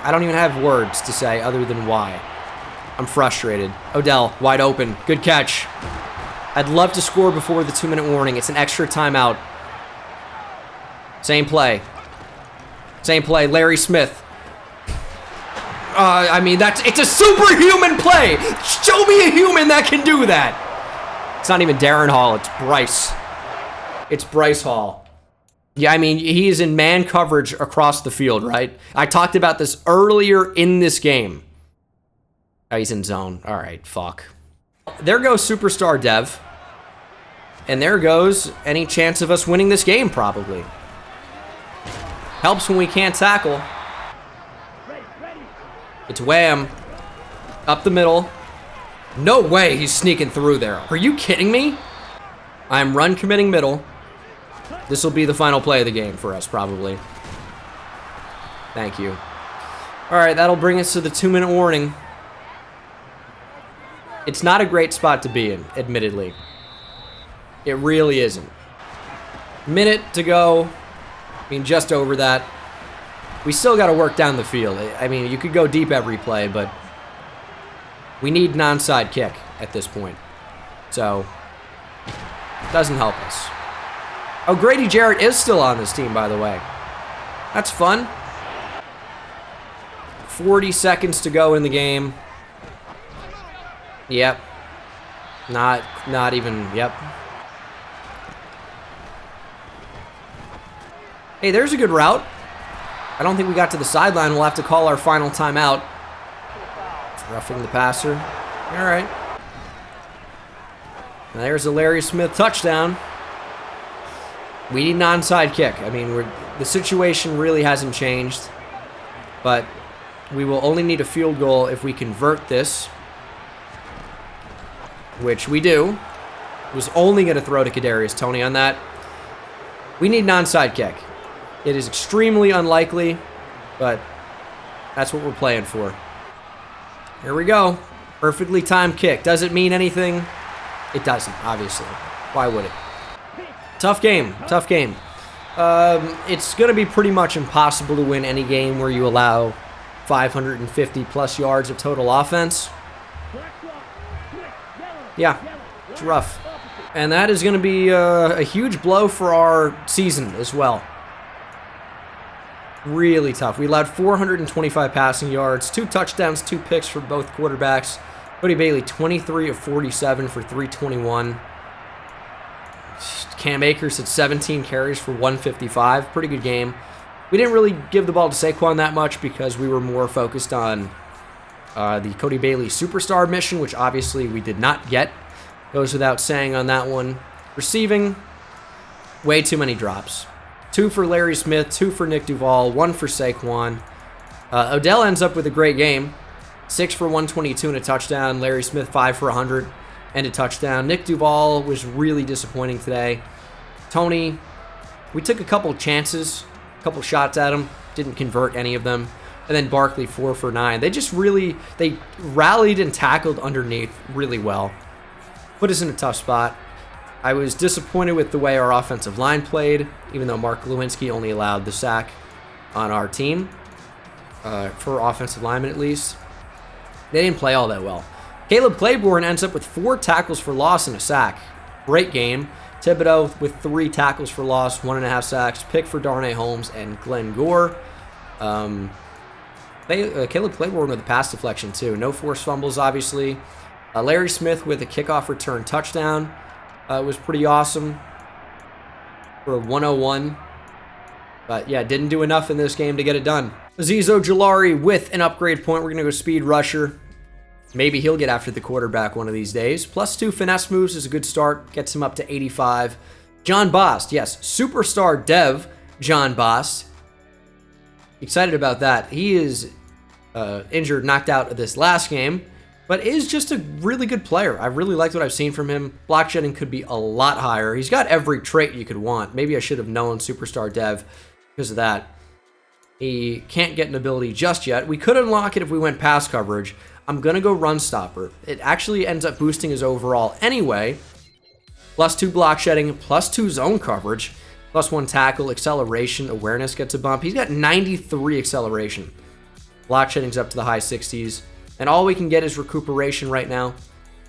I don't even have words to say other than why. I'm frustrated. Odell, wide open. Good catch. I'd love to score before the 2-minute warning. It's an extra timeout. Same play. Same play. Larry Smith. I mean, it's a superhuman play. Show me a human that can do that. It's not even Darren Hall. It's Bryce. It's Bryce Hall. Yeah, I mean, he is in man coverage across the field, right? I talked about this earlier in this game. Oh, he's in zone. All right, fuck. There goes Superstar Dev. And there goes any chance of us winning this game, probably. Helps when we can't tackle. It's Wham. Up the middle. No way he's sneaking through there. Are you kidding me? I'm run committing middle. This will be the final play of the game for us, probably. Thank you. All right, that'll bring us to the 2-minute warning. It's not a great spot to be in, admittedly. It really isn't. Minute to go. I mean, just over that. We still got to work down the field. I mean, you could go deep every play, but we need an onside kick at this point. So, it doesn't help us. Oh, Grady Jarrett is still on this team, by the way. That's fun. 40 seconds to go in the game. Yep. Not even, yep. Hey, there's a good route. I don't think we got to the sideline. We'll have to call our final timeout. Roughing the passer. All right. There's a Larry Smith touchdown. We need an onside kick. I mean, the situation really hasn't changed, but we will only need a field goal if we convert this, which we do. Was only going to throw to Kadarius Toney on that. We need an onside kick. It is extremely unlikely, but that's what we're playing for. Here we go. Perfectly timed kick. Does it mean anything? It doesn't, obviously. Why would it? Tough game. Tough game. It's going to be pretty much impossible to win any game where you allow 550 plus yards of total offense. Yeah, it's rough. And that is going to be a huge blow for our season as well. Really tough. We allowed 425 passing yards, 2 touchdowns, 2 picks for both quarterbacks. Cody Bailey, 23 of 47 for 321. Cam Akers had 17 carries for 155. Pretty good game. We didn't really give the ball to Saquon that much because we were more focused on the Cody Bailey superstar mission, which obviously we did not get. Goes without saying on that one. Receiving, way too many drops. 2 for Larry Smith, 2 for Nick Duval, 1 for Saquon. Odell ends up with a great game. 6 for 122 and a touchdown. Larry Smith, 5 for 100 and a touchdown. Nick Duval was really disappointing today. Toney, we took a couple chances, a couple shots at him, didn't convert any of them. And then Barkley, 4 for 9. They rallied and tackled underneath really well. Put us in a tough spot. I was disappointed with the way our offensive line played, even though Mark Lewinsky only allowed the sack on our team, for offensive linemen at least. They didn't play all that well. Caleb Claiborne ends up with 4 tackles for loss and a sack. Great game. Thibodeau with 3 tackles for loss, 1.5 sacks. Pick for Darnay Holmes and Glenn Gore. Caleb Claiborne with a pass deflection too. No forced fumbles, obviously. Larry Smith with a kickoff return touchdown. Was pretty awesome for a 101. But yeah, didn't do enough in this game to get it done. Azeez Ojulari with an upgrade point. We're going to go speed rusher. Maybe he'll get after the quarterback one of these days. +2 finesse moves is a good start. Gets him up to 85. John Bost, yes, superstar dev John Bost. Excited about that. He is injured, knocked out of this last game, but is just a really good player. I really liked what I've seen from him. Block shedding could be a lot higher. He's got every trait you could want. Maybe I should have known superstar dev because of that. He can't get an ability just yet. We could unlock it if we went pass coverage. I'm going to go run stopper. It actually ends up boosting his overall anyway. +2 block shedding, +2 zone coverage, +1 tackle, acceleration, awareness gets a bump. He's got 93 acceleration. Block shedding's up to the high 60s. And all we can get is recuperation right now.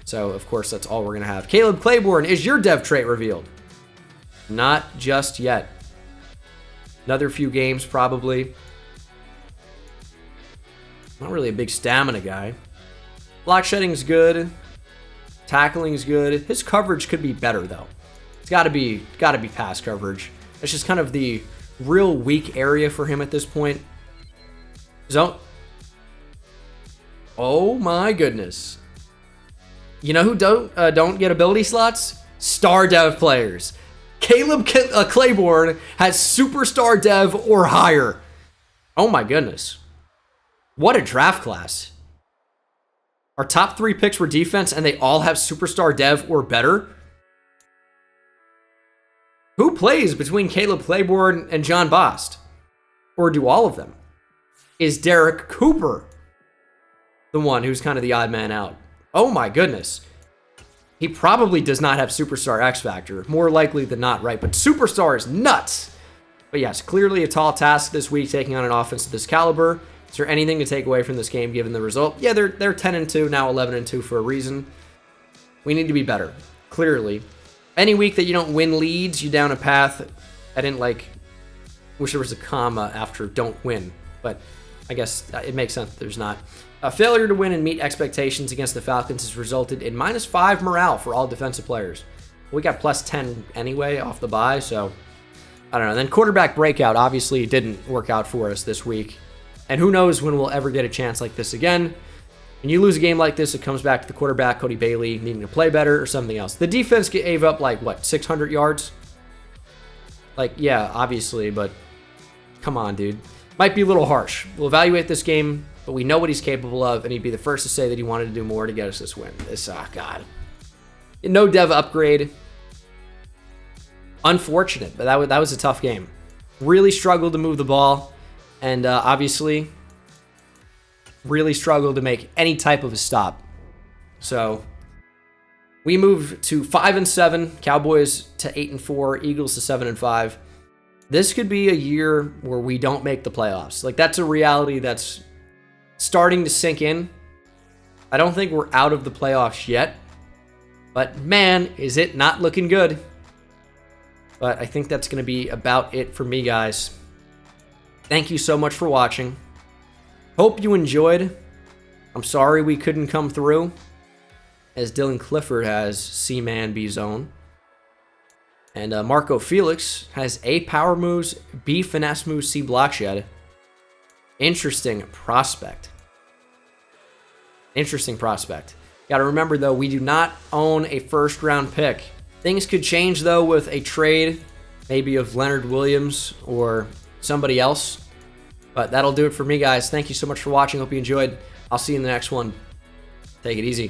So, of course, that's all we're going to have. Caleb Claiborne, is your dev trait revealed? Not just yet. Another few games, probably. Not really a big stamina guy. Block shedding's good. Tackling's good. His coverage could be better, though. It's got to be pass coverage. It's just kind of the real weak area for him at this point. Zone. Oh my goodness. You know who don't get ability slots? Star dev players. Caleb Claiborne has superstar dev or higher. Oh my goodness. What a draft class. Our top 3 picks were defense and they all have superstar dev or better. Who plays between Caleb Claiborne and John Bost? Or do all of them? Is Derek Cooper the one who's kind of the odd man out? Oh my goodness. He probably does not have Superstar X Factor. More likely than not, right? But Superstar is nuts. But yes, clearly a tall task this week taking on an offense of this caliber. Is there anything to take away from this game given the result? Yeah, they're 10-2, now 11-2 for a reason. We need to be better, clearly. Any week that you don't win leads, you down a path. I didn't wish there was a comma after don't win. But I guess it makes sense that there's not. A failure to win and meet expectations against the Falcons has resulted in -5 morale for all defensive players. We got +10 anyway off the bye, so I don't know. And then quarterback breakout obviously didn't work out for us this week. And who knows when we'll ever get a chance like this again. When you lose a game like this, it comes back to the quarterback, Cody Bailey, needing to play better or something else. The defense gave up, like, what, 600 yards? Like, yeah, obviously, but come on, dude. Might be a little harsh. We'll evaluate this game, but we know what he's capable of, and he'd be the first to say that he wanted to do more to get us this win. This, God. No dev upgrade. Unfortunate, but that was a tough game. Really struggled to move the ball, and obviously really struggled to make any type of a stop. So we moved to 5-7, Cowboys to 8-4, Eagles to 7-5. This could be a year where we don't make the playoffs. Like, that's a reality that's starting to sink in. I don't think we're out of the playoffs yet, but man, is it not looking good. But I think that's going to be about it for me, guys. Thank you so much for watching. Hope you enjoyed. I'm sorry we couldn't come through, as Dylan Clifford has C-Man B zone. And Marco Felix has A power moves, B finesse moves, C block shed. Interesting prospect. Interesting prospect. Got to remember, though, we do not own a first-round pick. Things could change, though, with a trade, maybe of Leonard Williams or somebody else. But that'll do it for me, guys. Thank you so much for watching. Hope you enjoyed. I'll see you in the next one. Take it easy.